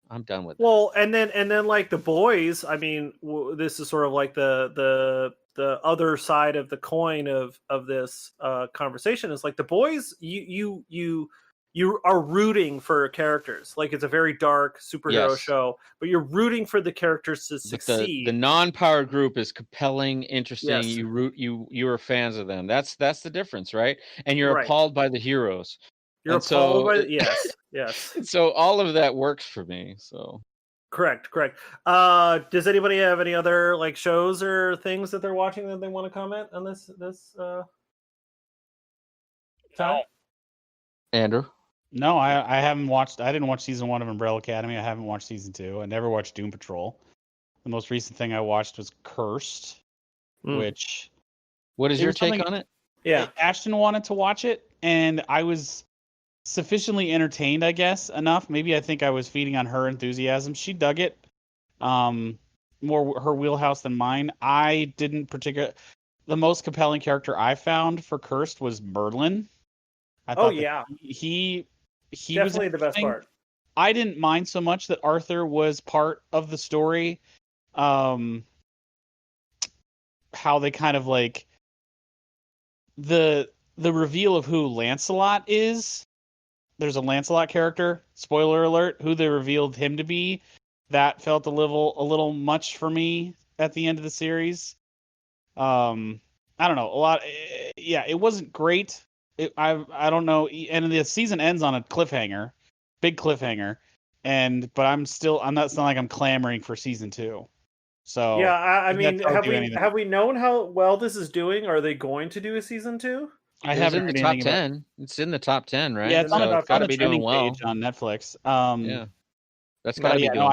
I'm done with that. Well, and then like The Boys, I mean, this is sort of like the other side of the coin of this conversation is like The Boys, you are rooting for characters. Like it's a very dark superhero show, but you're rooting for the characters to succeed. The non-powered group is compelling, interesting. Yes. You are fans of them. That's the difference, right? And you're appalled by the heroes. You're appalled by yes. So all of that works for me. So correct. Does anybody have any other like shows or things that they're watching that they want to comment on this time? Andrew? No, I haven't watched. I didn't watch season 1 of Umbrella Academy. I haven't watched season 2. I never watched Doom Patrol. The most recent thing I watched was Cursed, which. What is your take on it? Yeah, Ashton wanted to watch it, and I was sufficiently entertained, I guess, enough. Maybe I think I was feeding on her enthusiasm. She dug it, more her wheelhouse than mine. I didn't particularly. The most compelling character I found for Cursed was Merlin. I thought he definitely was the best part. I didn't mind so much that Arthur was part of the story. How they kind of like the reveal of who Lancelot is. There's a Lancelot character, spoiler alert, who they revealed him to be. That felt a little much for me at the end of the series. I don't know, a lot. Yeah, it wasn't great. I don't know, and the season ends on a cliffhanger, big cliffhanger, but it's not like I'm clamoring for season 2. So yeah, I mean, have we known how well this is doing? Are they going to do a season 2? I haven't in the top 10. It's in the top 10, right? Yeah, it's it's got to be doing well on Netflix. Yeah, that's got to be doing well.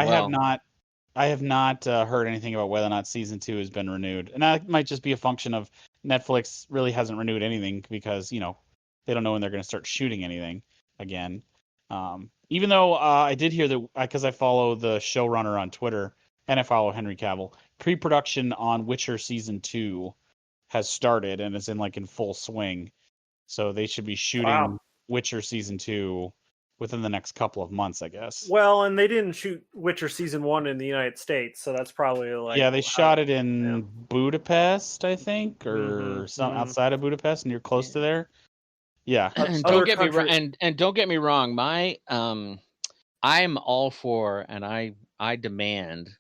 I have not heard anything about whether or not season 2 has been renewed, and that might just be a function of Netflix really hasn't renewed anything because they don't know when they're going to start shooting anything again. Even though I did hear that because I follow the showrunner on Twitter and I follow Henry Cavill, pre-production on Witcher season 2 has started and is in full swing. So they should be shooting Witcher season 2 within the next couple of months, I guess. Well, and they didn't shoot Witcher season 1 in the United States, so that's probably like they shot it in Budapest, I think, or some outside of Budapest, near close to there. Yeah, and don't get me wrong. And don't get me wrong. My I'm all for, and I demand,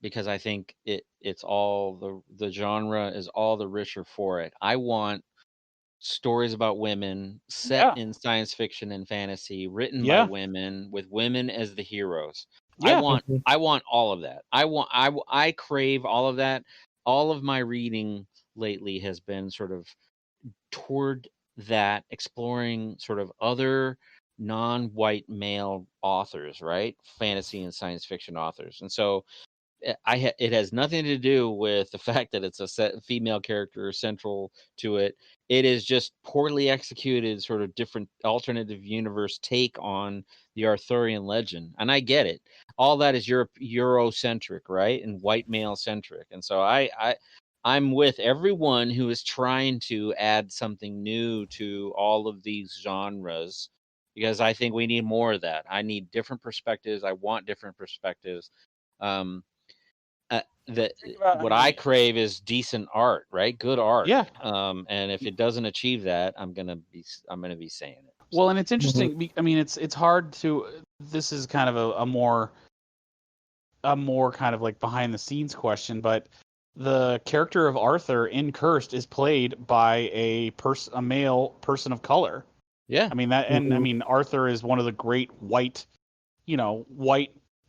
because I think it's all the genre is all the richer for it. I want stories about women set in science fiction and fantasy, written by women with women as the heroes. I want all of that. I crave all of that. All of my reading lately has been sort of toward that, exploring sort of other non-white male authors, right? Fantasy and science fiction authors. And so it has nothing to do with the fact that it's a female character central to it. It is just poorly executed, sort of different alternative universe take on the Arthurian legend. And I get it. All that is Eurocentric, right? And white male centric. And so I'm with everyone who is trying to add something new to all of these genres, because I think we need more of that. I need different perspectives. I want different perspectives. What I crave is decent art, right? Good art. Yeah. And if it doesn't achieve that, I'm gonna be saying it. So. Well, and it's interesting. I mean, it's hard to. This is kind of a more kind of like behind the scenes question, but the character of Arthur in Cursed is played by a male person of color. Yeah. I mean that, and I mean Arthur is one of the great white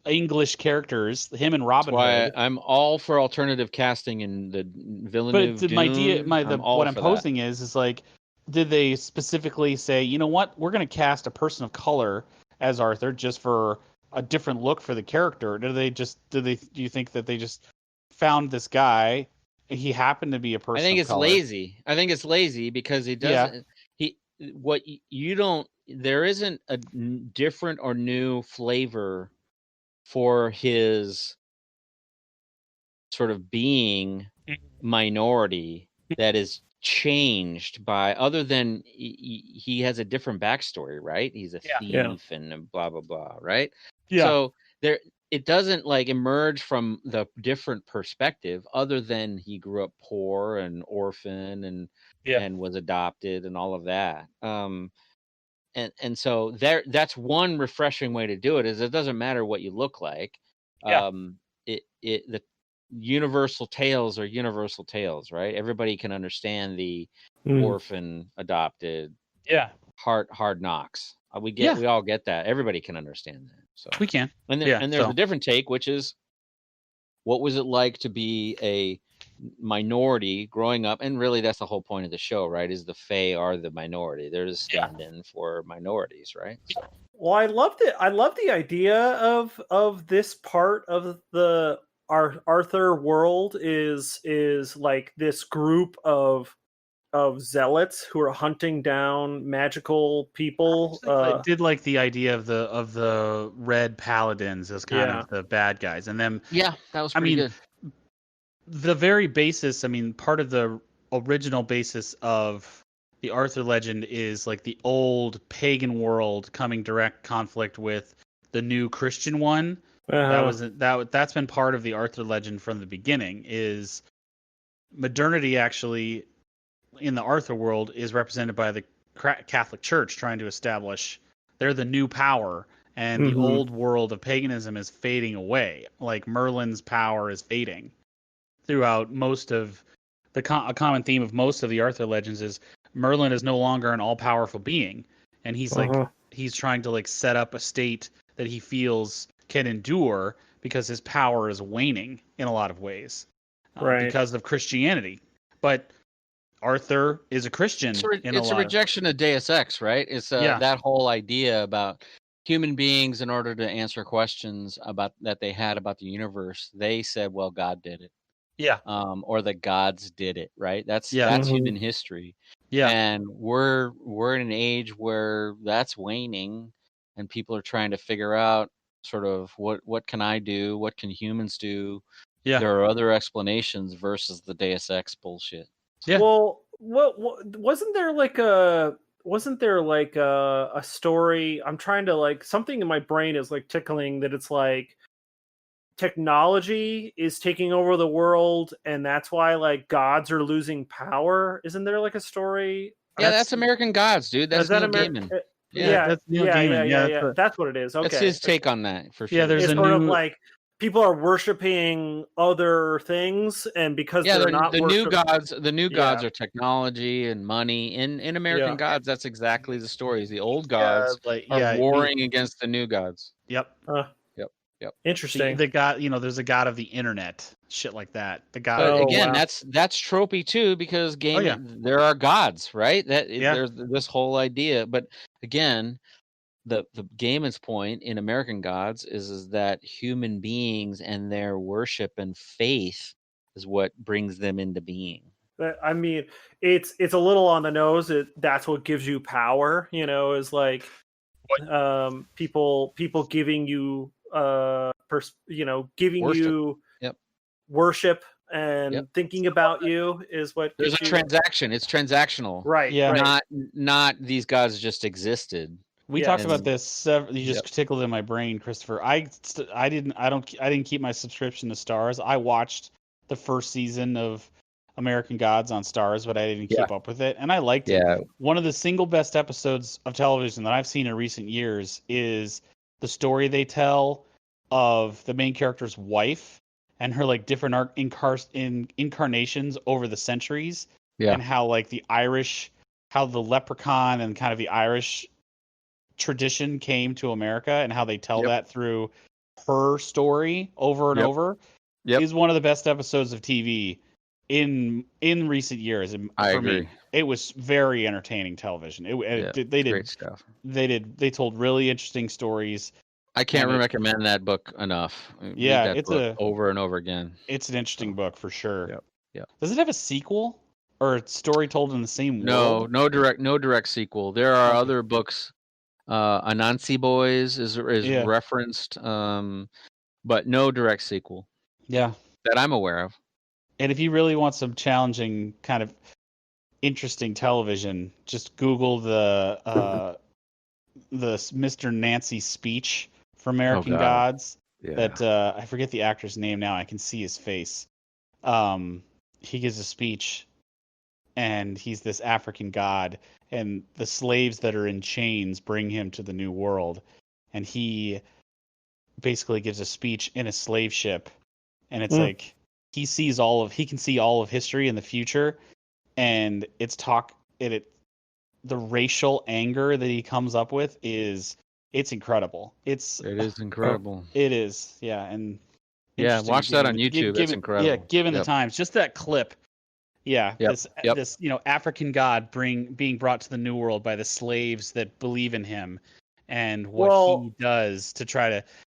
English characters. Him and Robin Hood. I'm all for alternative casting in the Villeneuve. But what I'm posing is like, did they specifically say, you know what, we're going to cast a person of color as Arthur just for a different look for the character? Or do you think that they just found this guy? He happened to be a person. I think of it's color. lazy. I think it's lazy because he doesn't. There isn't a different or new flavor for his sort of being minority that is changed by, other than he has a different backstory, right? He's a thief and blah blah blah, right? So it doesn't like emerge from the different perspective, other than he grew up poor and orphan and was adopted and all of that. And so that's one refreshing way to do it, is it doesn't matter what you look like. The universal tales are universal tales, right? Everybody can understand the orphan, adopted, hard knocks. We all get that. Everybody can understand that. So we can. And there's a different take, which is, what was it like to be a minority growing up? And really that's the whole point of the show, right? Is the Fae are the minority. They're the stand-in for minorities, right? So. Well, I loved it. I love the idea of this part of the Arthur world is like this group of zealots who are hunting down magical people. I did like the idea of the red paladins as kind of the bad guys, and them. Yeah, that was pretty good. The very basis, part of the original basis of the Arthur legend is like the old pagan world coming direct conflict with the new Christian one. That's been part of the Arthur legend from the beginning. Is modernity actually in the Arthur world is represented by the Catholic Church trying to establish they're the new power, and the old world of paganism is fading away. Like Merlin's power is fading. Throughout most of a common theme of most of the Arthur legends is Merlin is no longer an all-powerful being, and he's he's trying to like set up a state that he feels can endure because his power is waning in a lot of ways, because of Christianity. But Arthur is a Christian. It's a rejection of Deus Ex, right? It's that whole idea about human beings, in order to answer questions that they had about the universe, they said, "Well, God did it." Yeah. Or the gods did it, right? That's human history. Yeah. And we're in an age where that's waning, and people are trying to figure out sort of what can I do? What can humans do? Yeah. There are other explanations versus the Deus Ex bullshit. Yeah. Well, what wasn't there like a wasn't there like a story? I'm trying to like something in my brain is like tickling that it's like technology is taking over the world, and that's why like gods are losing power. Isn't there like a story? Yeah, that's American Gods, dude. That's Neil Gaiman. That's Neil Gaiman. Yeah. That's what it is. Okay, that's his take on that for sure. Yeah, there's it's a sort new of like people are worshiping other things, and because they're not the new gods are technology and money. In American Gods, that's exactly the story. The old gods are warring against the new gods. Yep. Yep. Interesting. The god, there's a god of the internet, shit like that. The god. But again, that's tropey too, because there are gods, right? There's this whole idea. But again, the Gaiman's point in American Gods is that human beings and their worship and faith is what brings them into being. I mean, it's a little on the nose. That's what gives you power. Is like people giving you giving worship. You worship and thinking about you is what there's a transaction. It's transactional, right? Yeah, not these gods just existed. We talked about this. You just tickled in my brain, Christopher. I didn't keep my subscription to Starz. I watched the first season of American Gods on Starz, but I didn't keep up with it, and I liked it. One of the single best episodes of television that I've seen in recent years is the story they tell of the main character's wife and her like different incarnations over the centuries, and how like the leprechaun and kind of the Irish tradition came to America, and how they tell that through her story over and over is one of the best episodes of TV in recent years. I agree. It was very entertaining television. They did great stuff. They told really interesting stories. I can't recommend that book enough. It's over and over again. It's an interesting book for sure. Yep. Does it have a sequel or a story told in the same world? No direct sequel. There are other books. Anansi Boys is referenced, but no direct sequel. Yeah, that I'm aware of. And if you really want some challenging, kind of interesting television, just Google the Mr. Nancy speech for American Gods. That I forget the actor's name now. I can see his face. He gives a speech, and he's this African god, and the slaves that are in chains bring him to the New World, and he basically gives a speech in a slave ship, and it's like he can see all of history in the future, and the racial anger that he comes up with it's incredible. It is incredible. It is, and watch that on YouTube. It's incredible. Yeah, given the times, just that clip. Yeah, this African god being brought to the New World by the slaves that believe in him, and what he does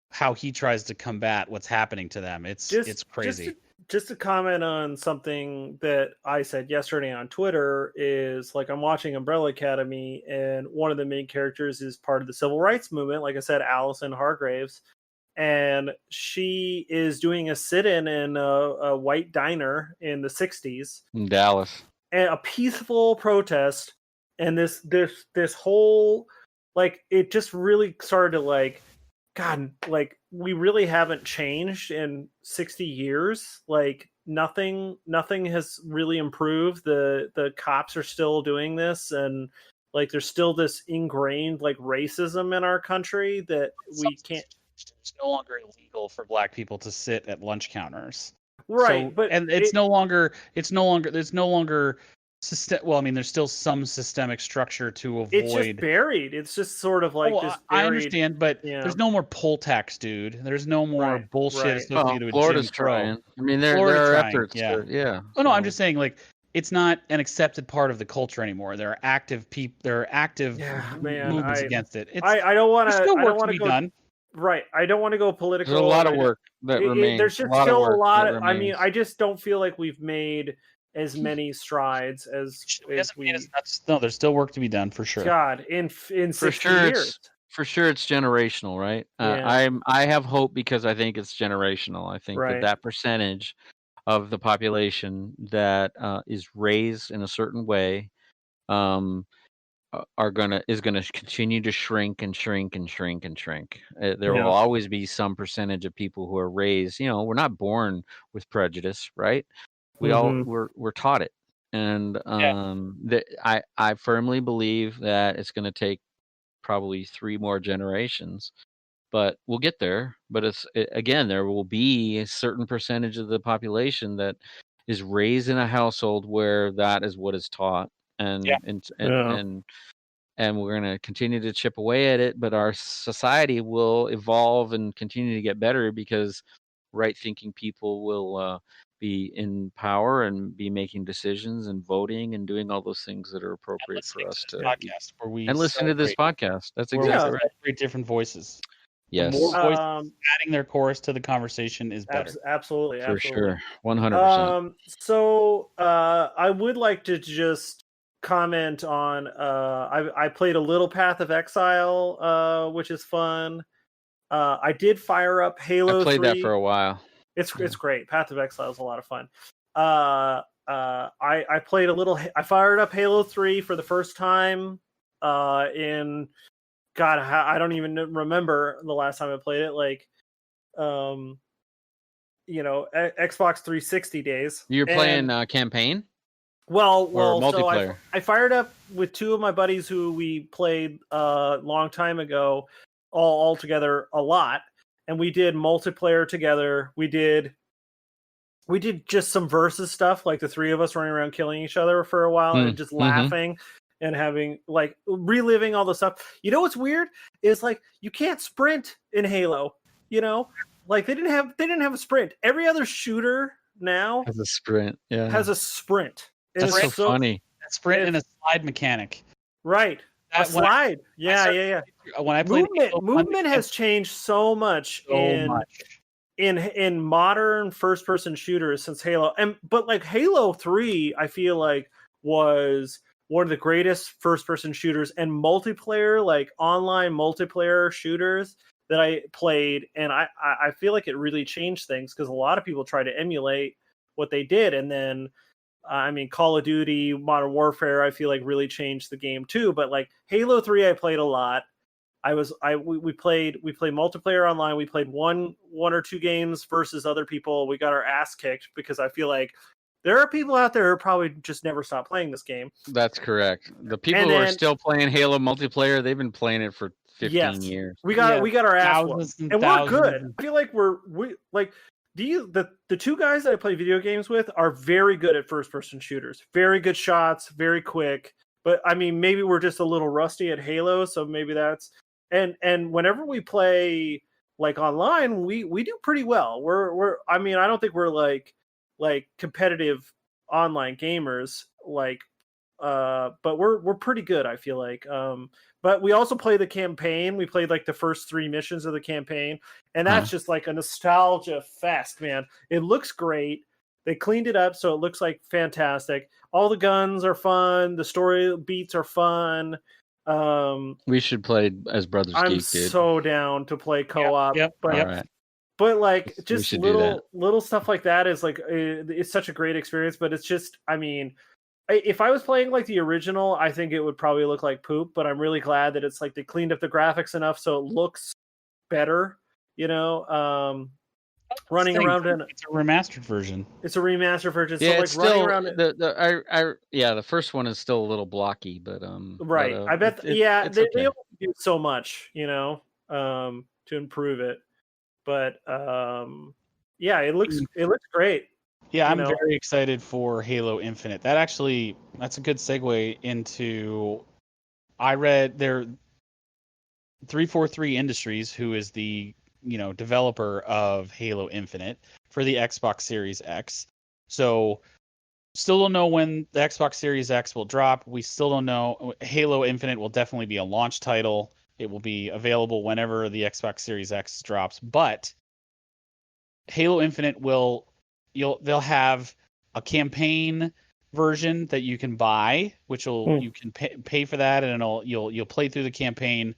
how he tries to combat what's happening to them. It's crazy. Just to comment on something that I said yesterday on Twitter is like I'm watching Umbrella Academy, and one of the main characters is part of the civil rights movement. Like I said, Allison Hargraves, and she is doing a sit-in in a white diner in the 60s in Dallas, and a peaceful protest. And this whole like it just really started to like, God, like we really haven't changed in 60 years. Like nothing has really improved. The cops are still doing this, and like there's still this ingrained like racism in our country that we can't. It's no longer illegal for Black people to sit at lunch counters, right? There's no longer well, I mean, there's still some systemic structure to avoid. It's just buried. It's just sort of like this. I understand, but there's no more poll tax, dude. There's no more bullshit associated with Florida's Jim Crow. trying. I mean, there are efforts. Yeah. Oh no, I'm just saying, like, it's not an accepted part of the culture anymore. There are active people. There are active movements against it. I don't want to. There's still work to be done. Right. I don't want to go political. There's a lot of work that remains. There's just still a lot of. I mean, I just don't feel like we've made as many strides as we. No, there's still work to be done for sure. God, in 60 years. For sure, it's generational, right? I have hope because I think it's generational. I think that percentage of the population that is raised in a certain way is gonna continue to shrink and shrink and shrink and shrink. There will always be some percentage of people who are raised. We're not born with prejudice, right? We're taught it, and I firmly believe that it's going to take probably 3 more generations, but we'll get there. But again, there will be a certain percentage of the population that is raised in a household where that is what is taught, and we're going to continue to chip away at it. But our society will evolve and continue to get better because right-thinking people will be in power and be making decisions and voting and doing all those things that are appropriate for us to podcast where we and listen to this podcast. That's exactly right. Great different voices. Yes. The more voices adding their chorus to the conversation is better. Absolutely. For sure. 100%. So I would like to just comment on I played a little Path of Exile, which is fun. I did fire up Halo 3. I played that for a while. It's great. Path of Exile is a lot of fun. I played a little. I fired up Halo 3 for the first time in God. I don't even remember the last time I played it. Like, Xbox 360 days. You're playing campaign? Well, multiplayer. So I fired up with 2 of my buddies who we played a long time ago, all together a lot. And we did multiplayer together. We did just some versus stuff, like the 3 of us running around killing each other for a while and just laughing and having like reliving all the stuff. You know what's weird is like you can't sprint in Halo. Like they didn't have a sprint. Every other shooter now has a sprint. Yeah, has a sprint. That's so funny. A sprint and a slide mechanic. Right. A slide. Yeah. When I played movement has changed so much in modern first-person shooters since Halo. But like Halo 3, I feel like was one of the greatest first-person shooters and multiplayer, like online multiplayer shooters that I played, and I feel like it really changed things because a lot of people try to emulate what they did, and then Call of Duty, Modern Warfare, I feel like really changed the game too. But like Halo 3, I played a lot. We played multiplayer online. We played one or 2 games versus other people. We got our ass kicked because I feel like there are people out there who probably just never stop playing this game. That's correct. The people who are still playing Halo multiplayer, they've been playing it for 15 years. We got our ass whooped. And we're good. I feel like the 2 guys that I play video games with are very good at first-person shooters. Very good shots, very quick. But maybe we're just a little rusty at Halo, so maybe that's and whenever we play like online, we do pretty well. I don't think we're like competitive online gamers but we're pretty good, I feel like. But we also play the campaign. We played like the first 3 missions of the campaign, and that's just like a nostalgia fest, man. It looks great. They cleaned it up so it looks like fantastic. All the guns are fun. The story beats are fun. We should play as Brothers Geek, dude. I'm so down to play co-op. Yep. But like just little stuff like that is like it's such a great experience. But it's just, if I was playing like the original, I think it would probably look like poop. But I'm really glad that it's like they cleaned up the graphics enough so it looks better. Running around in it's a remastered version. It's a remastered version. Yeah, so it's running still around the first one is still a little blocky, but right. But, I bet they only do so much, to improve it. But it looks great. Yeah, I'm very excited for Halo Infinite. That's a good segue into. I read 343 Industries, who is the developer of Halo Infinite for the Xbox Series X. So still don't know when the Xbox Series X will drop. We still don't know. Halo Infinite will definitely be a launch title. It will be available whenever the Xbox Series X drops. But Halo Infinite they'll have a campaign version that you can buy, which you can pay for that, and you'll play through the campaign.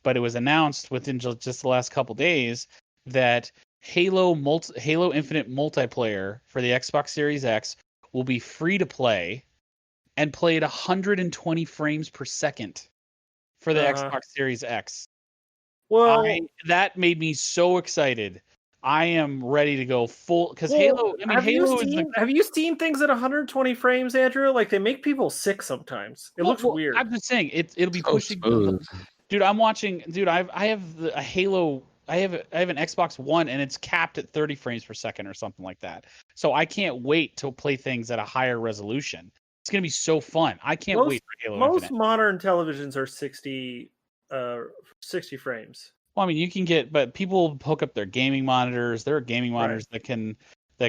But it was announced within just the last couple days that Halo Infinite multiplayer for the Xbox Series X will be free to play, and played 120 frames per second for the Xbox Series X. Well, that made me so excited. I am ready to go full because Halo. I mean, have you seen things at 120 frames, Andrew? Like they make people sick sometimes. It looks weird. I'm just saying it'll be pushing. Dude, I'm watching. Dude, I have a Halo. I have an Xbox One, and it's capped at 30 frames per second or something like that. So I can't wait to play things at a higher resolution. It's gonna be so fun. I can't wait for Halo Most Infinite. modern televisions are 60 frames. Well, I mean, you can get, but people hook up their gaming monitors. There are gaming monitors that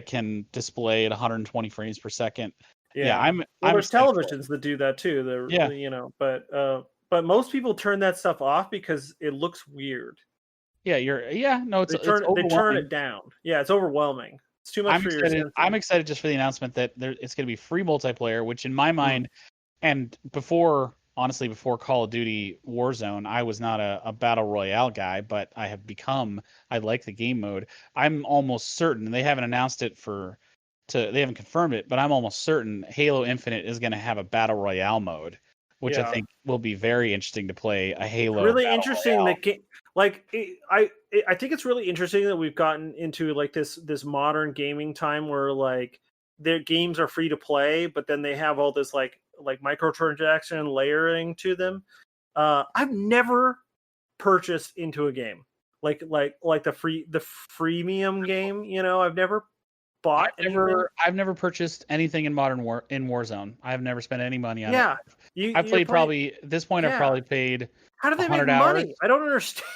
can display at 120 frames per second. Yeah, there's televisions that do that too. You know, but most people turn that stuff off because it looks weird. Yeah, they turn it down. Yeah, it's overwhelming. It's too much for your senses. I'm excited just for the announcement that it's going to be free multiplayer, which in my mind, and before Call of Duty Warzone, I was not a battle royale guy, but I like the game mode. I'm almost certain, and they haven't announced it they haven't confirmed it, but I'm almost certain Halo Infinite is going to have a battle royale mode, which I think will be very interesting to play a Halo. Really interesting I think it's really interesting that we've gotten into like this modern gaming time where like their games are free to play, but then they have all this like microtransaction layering to them. I've never purchased into a game like the freemium game. You know, I've never bought. I've never purchased anything in Warzone. I've never spent any money on it. I've played probably at this point. I've probably paid. How do they make money? I don't understand.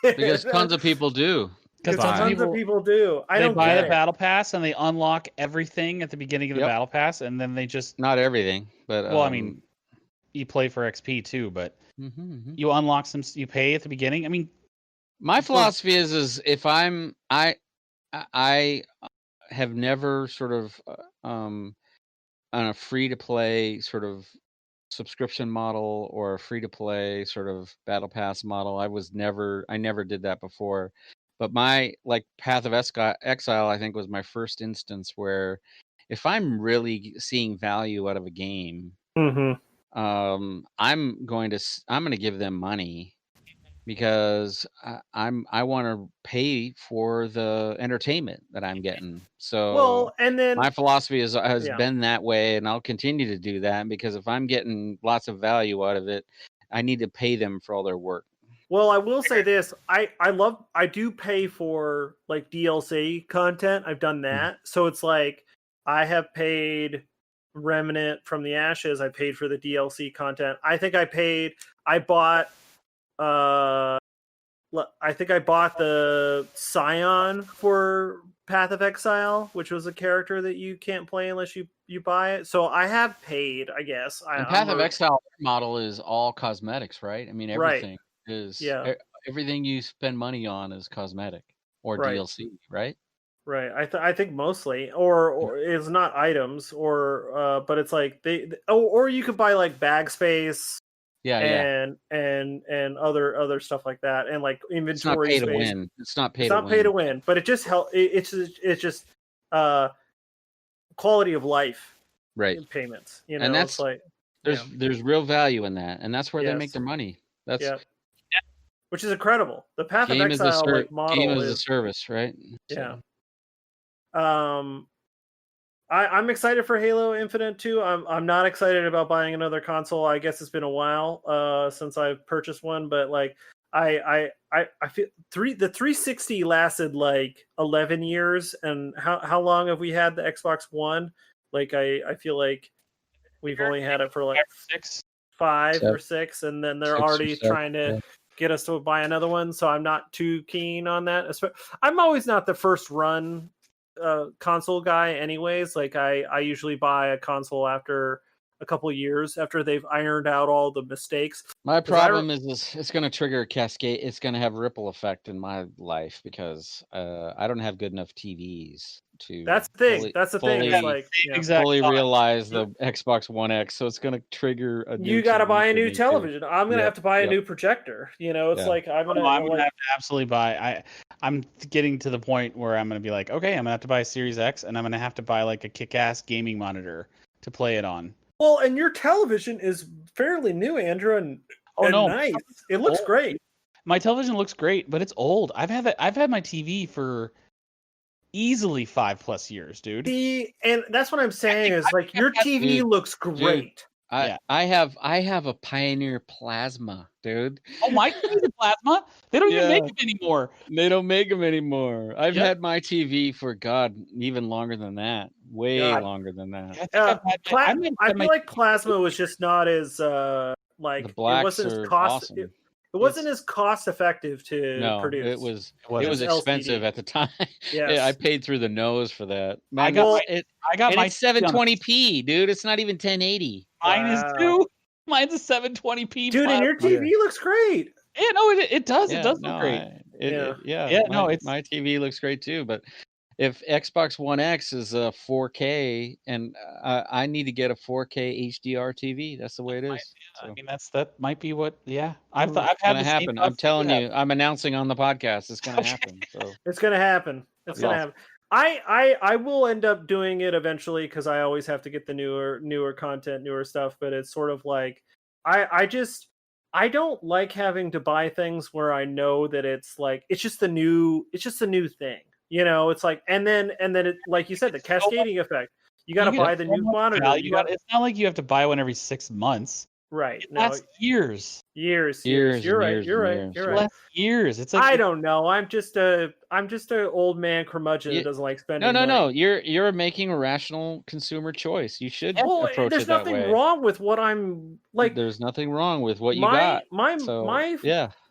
Because tons of people do. Because tons of people do. They buy the battle pass and they unlock everything at the beginning of the battle pass, and then they just not everything, but I mean, you play for XP too, but you unlock some. You pay at the beginning. I mean, my philosophy is if I have never sort of on a free to play sort of subscription model or a free to play sort of battle pass model. I never did that before. But my Path of Exile, I think, was my first instance where if I'm really seeing value out of a game, I'm going to give them money because I want to pay for the entertainment that I'm getting. So and then my philosophy has been that way, and I'll continue to do that because if I'm getting lots of value out of it, I need to pay them for all their work. Well, I will say this: I do pay for like DLC content. I've done that, so it's like I have paid Remnant from the Ashes. I paid for the DLC content. I think I bought the Scion for Path of Exile, which was a character that you can't play unless you buy it. So I have paid, I guess. And Path of Exile model is all cosmetics, right? I mean, everything is everything you spend money on is cosmetic or DLC, right? Right. I think mostly, or it's not items, or but it's like or you could buy like bag space. And other stuff like that, and like inventory space. Win. It's not pay to win, but it just it's just quality of life, payments. You know, and that's it's like there's real value in that, and that's where they make their money. That's which is incredible. The Path of Exile model game as a service, right? Yeah. I'm excited for Halo Infinite too. I'm not excited about buying another console. I guess it's been a while since I've purchased one, but like I feel the 360 lasted like 11 years, and how long have we had the Xbox One? Like I feel like we've only had it for like 5 or 6, and then they're already trying to get us to buy another one. So I'm not too keen on that. I'm always not the first run console guy anyways. Like I usually buy a console after a couple of years after they've ironed out all the mistakes. My problem is it's going to trigger a cascade. It's going to have a ripple effect in my life because I don't have good enough TVs to that's the thing. That's the thing. It's like fully realize the Xbox One X. So it's going to trigger a new. You got to buy a new television. I'm going to have to buy a new projector. You know, it's like I'm going to have to absolutely buy. I'm getting to the point where I'm going to be like, okay, I'm going to have to buy a Series X, and I'm going to have to buy like a kick-ass gaming monitor to play it on. Well, and your television is fairly new, Andrew, and nice. It looks great. My television looks great, but it's old. I've had my TV for easily 5+ years, dude. And that's what I'm saying is like your TV looks great. I have a Pioneer Plasma, dude. Oh, my TV's a Plasma? They don't even make them anymore. They don't make them anymore. I've had my TV for even longer than that. Way longer than that. I feel like Plasma was just not as like it wasn't as cost. Awesome. It wasn't as cost effective to produce. It was expensive at the time. Yes. I paid through the nose for that. Man, I got my 720p, dude. It's not even 1080. Mine is too. Mine's a 720p. Dude, and your TV looks great. Yeah, no, it does. It does look great. My TV looks great too. But if Xbox One X is a 4K, and I need to get a 4K HDR TV, that's the way it is. I mean, that might be what. Yeah, I've had to happen. I'm telling you, I'm announcing on the podcast, it's going to happen. So it's going to happen. It's going to happen. I will end up doing it eventually because I always have to get the newer content, newer stuff. But it's sort of like I don't like having to buy things where I know that it's just a new thing. You know, it's like, and then it, like you said, the cascading effect. You got to buy the new monitor. It's not like you have to buy one every 6 months. Right. That's years. You're right. Years. It's like, I don't know. I'm just a old man curmudgeon that doesn't like spending. No. You're making a rational consumer choice. You should approach it that way. There's nothing wrong with what I'm like. There's nothing wrong with what you got.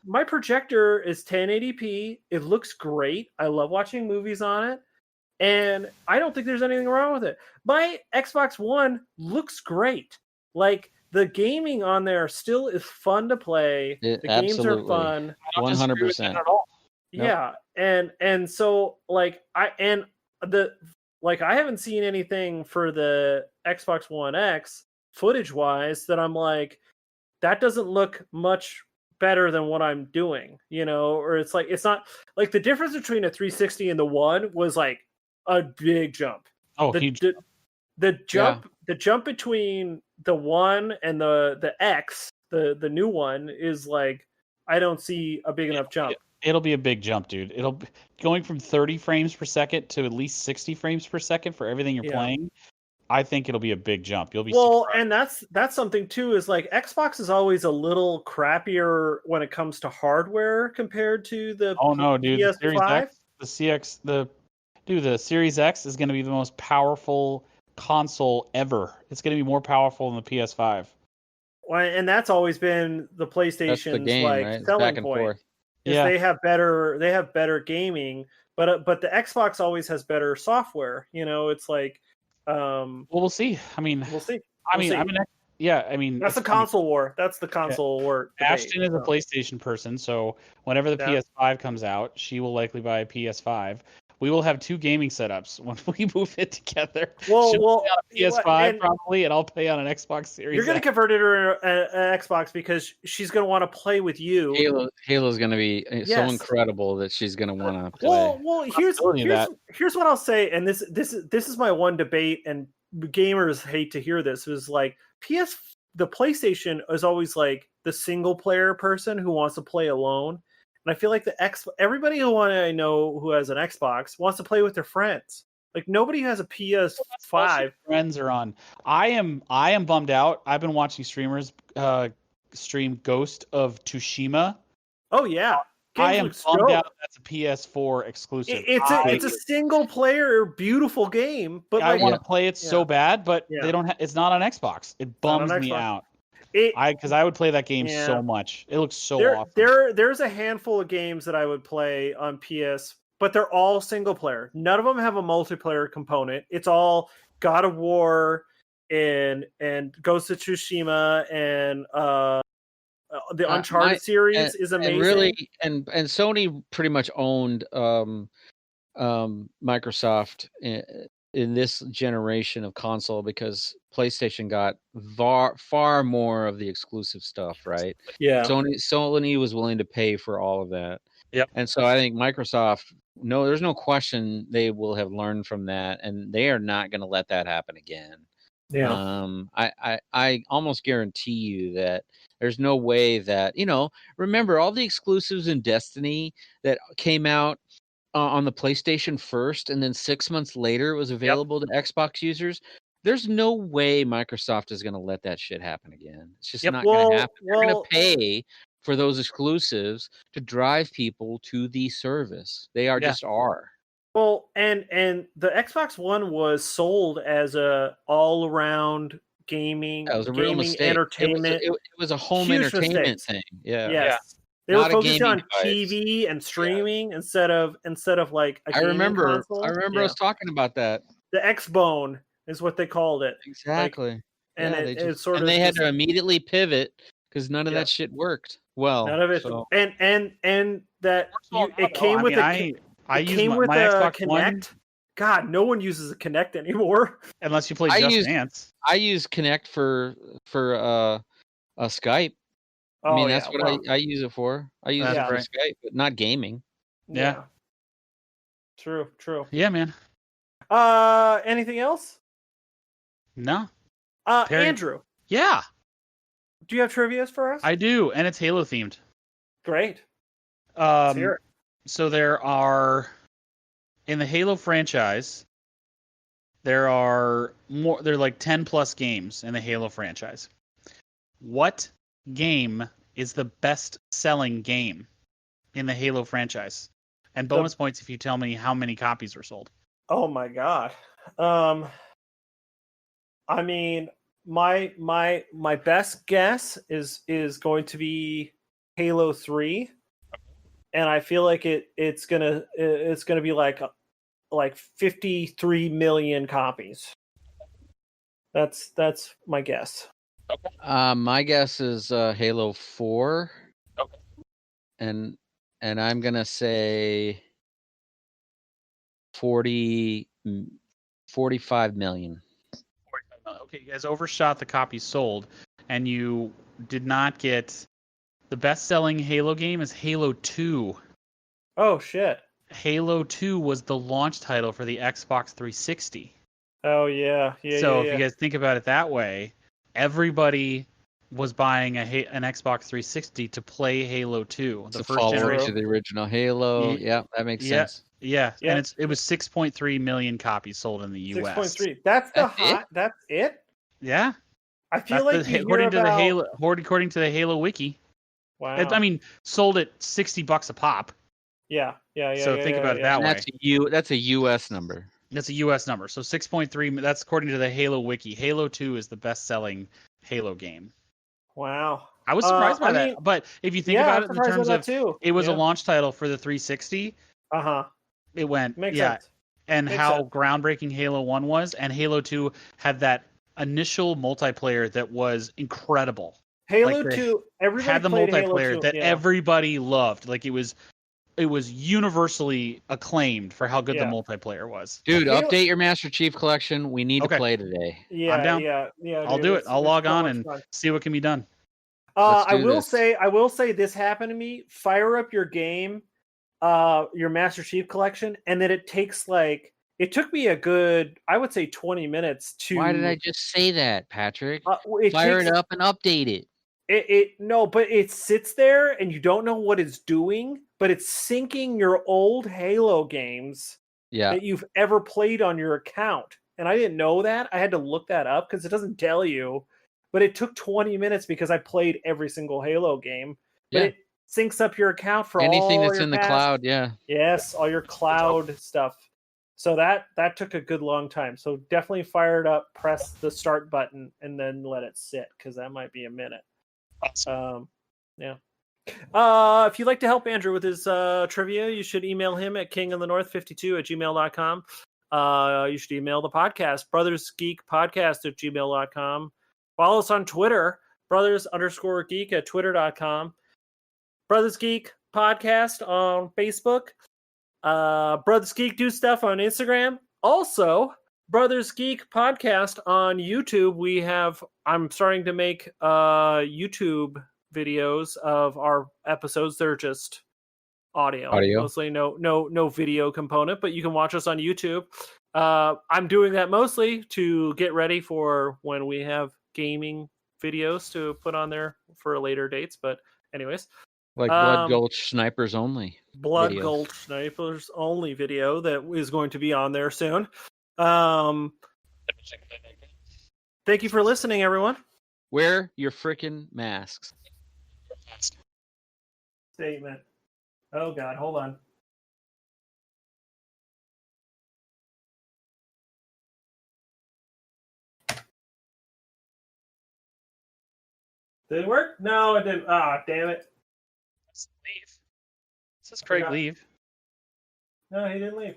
My projector is 1080p. It looks great. I love watching movies on it. And I don't think there's anything wrong with it. My Xbox One looks great. Like, the gaming on there still is fun to play. The games are fun. 100%. Yeah. And so like I haven't seen anything for the Xbox One X footage wise that I'm like, that doesn't look much better than what I'm doing, you know, or it's not like the difference between a 360 and the One was like a big jump. Oh, huge. The jump between the One and the X, the new one, is like, I don't see a big enough jump. It'll be a big jump, dude. It'll be going from 30 frames per second to at least 60 frames per second for everything you're playing. I think it'll be a big jump. You'll be surprised. And that's something too, is like Xbox is always a little crappier when it comes to hardware compared to the PS5. The Series X, the Series X is going to be the most powerful console ever. It's going to be more powerful than the PS5. Well, and that's always been the PlayStation's selling point. Yeah, they have better gaming, but the Xbox always has better software. You know, it's like, well, we'll see. I mean, we'll see. That's the console war. That's the console war. Ashton is a PlayStation person, so whenever the PS5 comes out, she will likely buy a PS5. We will have 2 gaming setups when we move it together. Well, on a PS5 probably, and I'll play on an Xbox Series. You're going to convert it to an Xbox because she's going to want to play with you. Halo's going to be so incredible that she's going to want to play. Well, here's what I'll say, and this is my one debate, and gamers hate to hear this. Is like the PlayStation is always like the single player person who wants to play alone. And I feel like everybody I know who has an Xbox wants to play with their friends. Like, nobody has a PS5. Friends are on. I am bummed out. I've been watching streamers stream Ghost of Tsushima. Oh yeah, I am bummed out that's a PS4 exclusive. It's a single player beautiful game, but I want to play it so bad, but they don't. It's not on Xbox. It bums me out. Because I would play that game so much. It looks so awesome. There's a handful of games that I would play on PS, but they're all single player. None of them have a multiplayer component. It's all God of War and Ghost of Tsushima and the Uncharted series is amazing. And really, and Sony pretty much owned Microsoft in this generation of console because PlayStation got far more of the exclusive stuff, right? Yeah. Sony was willing to pay for all of that. Yep. And so I think Microsoft, there's no question they will have learned from that, and they are not going to let that happen again. I almost guarantee you that there's no way that, remember all the exclusives in Destiny that came out on the PlayStation first, and then 6 months later it was available to Xbox users. There's no way Microsoft is going to let that shit happen again. It's just not going to happen. They're going to pay for those exclusives to drive people to the service. They just are. Well, and the Xbox One was sold as a all around gaming, that was a real mistake. Entertainment. It was a home entertainment thing. Yeah. Yes. They were focusing on TV and streaming instead of like a gaming console. I remember us talking about that. The X-Bone is what they called it. Exactly. And they had to immediately pivot because none of that shit worked. Well, none of it. So. And that it came with I use my Xbox Kinect. One. God, no one uses a Kinect anymore unless you play Just Dance. I use Kinect for Skype. I mean, that's what I use it for. I use it for Skype, but not gaming. Yeah. True. Yeah, man. Anything else? No. Andrew. Yeah. Do you have trivia for us? I do, and it's Halo themed. Great. Let's hear it. So there are, in the Halo franchise, there are like 10 plus games in the Halo franchise. What game is the best selling game in the Halo franchise? And bonus points if you tell me how many copies were sold. Oh my God. I mean, my best guess is going to be Halo 3. And I feel like it's gonna be like 53 million copies. That's my guess. Okay. My guess is Halo 4. Okay. And I'm gonna say 45 million. 45 million. Okay, you guys overshot the copies sold, and you did not get. The best-selling Halo game is Halo 2. Oh, shit. Halo 2 was the launch title for the Xbox 360. Oh, yeah. So if you guys think about it that way, everybody was buying an Xbox 360 to play Halo 2. The first generation to the original Halo. Yeah, that makes sense. Yeah. And it was 6.3 million copies sold in the US. 6.3. That's it? Yeah. I feel according to the Halo wiki. Wow. I mean, sold at $60 a pop. Yeah. So think about it that way. That's a US number. That's a US number. So 6.3. That's according to the Halo wiki. Halo 2 is the best-selling Halo game. Wow. I was surprised by that. But if you think about it in terms of it was a launch title for the 360. It went Makes sense. And how groundbreaking Halo 1 was, and Halo 2 had that initial multiplayer that was incredible. Halo 2, everybody had the multiplayer that yeah. everybody loved. Like it was universally acclaimed for how good the multiplayer was. Dude, update your Master Chief collection. We need to play today. Yeah, I'm down. Yeah. I'll do it. I'll log on and see what can be done. I will say this happened to me. Fire up your game, your Master Chief collection, and then it takes it took me a good, I would say, 20 minutes to. Why did I just say that, Patrick? Fire it up and update it. No, but it sits there and you don't know what it's doing, but it's syncing your old Halo games that you've ever played on your account. And I didn't know that. I had to look that up because it doesn't tell you. But it took 20 minutes because I played every single Halo game. But it syncs up your account for anything all that's in the cloud. Yeah. Yes, all your cloud stuff. So that took a good long time. So definitely fire it up, press the start button, and then let it sit because that might be a minute. Awesome. If you'd like to help Andrew with his trivia, you should email him at kingofthenorth52@gmail.com. You should email the podcast, brothersgeekpodcast@gmail.com. Follow us on Twitter, brothers_geek at twitter.com. Brothers Geek Podcast on Facebook. Brothers Geek do stuff on Instagram. Also, Brothers Geek Podcast on YouTube. I'm starting to make YouTube videos of our episodes. They're just audio. Mostly no video component, but you can watch us on YouTube. I'm doing that mostly to get ready for when we have gaming videos to put on there for later dates. But anyways, like Blood Gulch Snipers Only. Blood Gulch Snipers Only video that is going to be on there soon. Thank you for listening, everyone. Wear your freaking masks. Statement. Oh God, hold on. Did it work? No, it didn't. Ah, damn it. Leave. It says Craig leave. No, he didn't leave.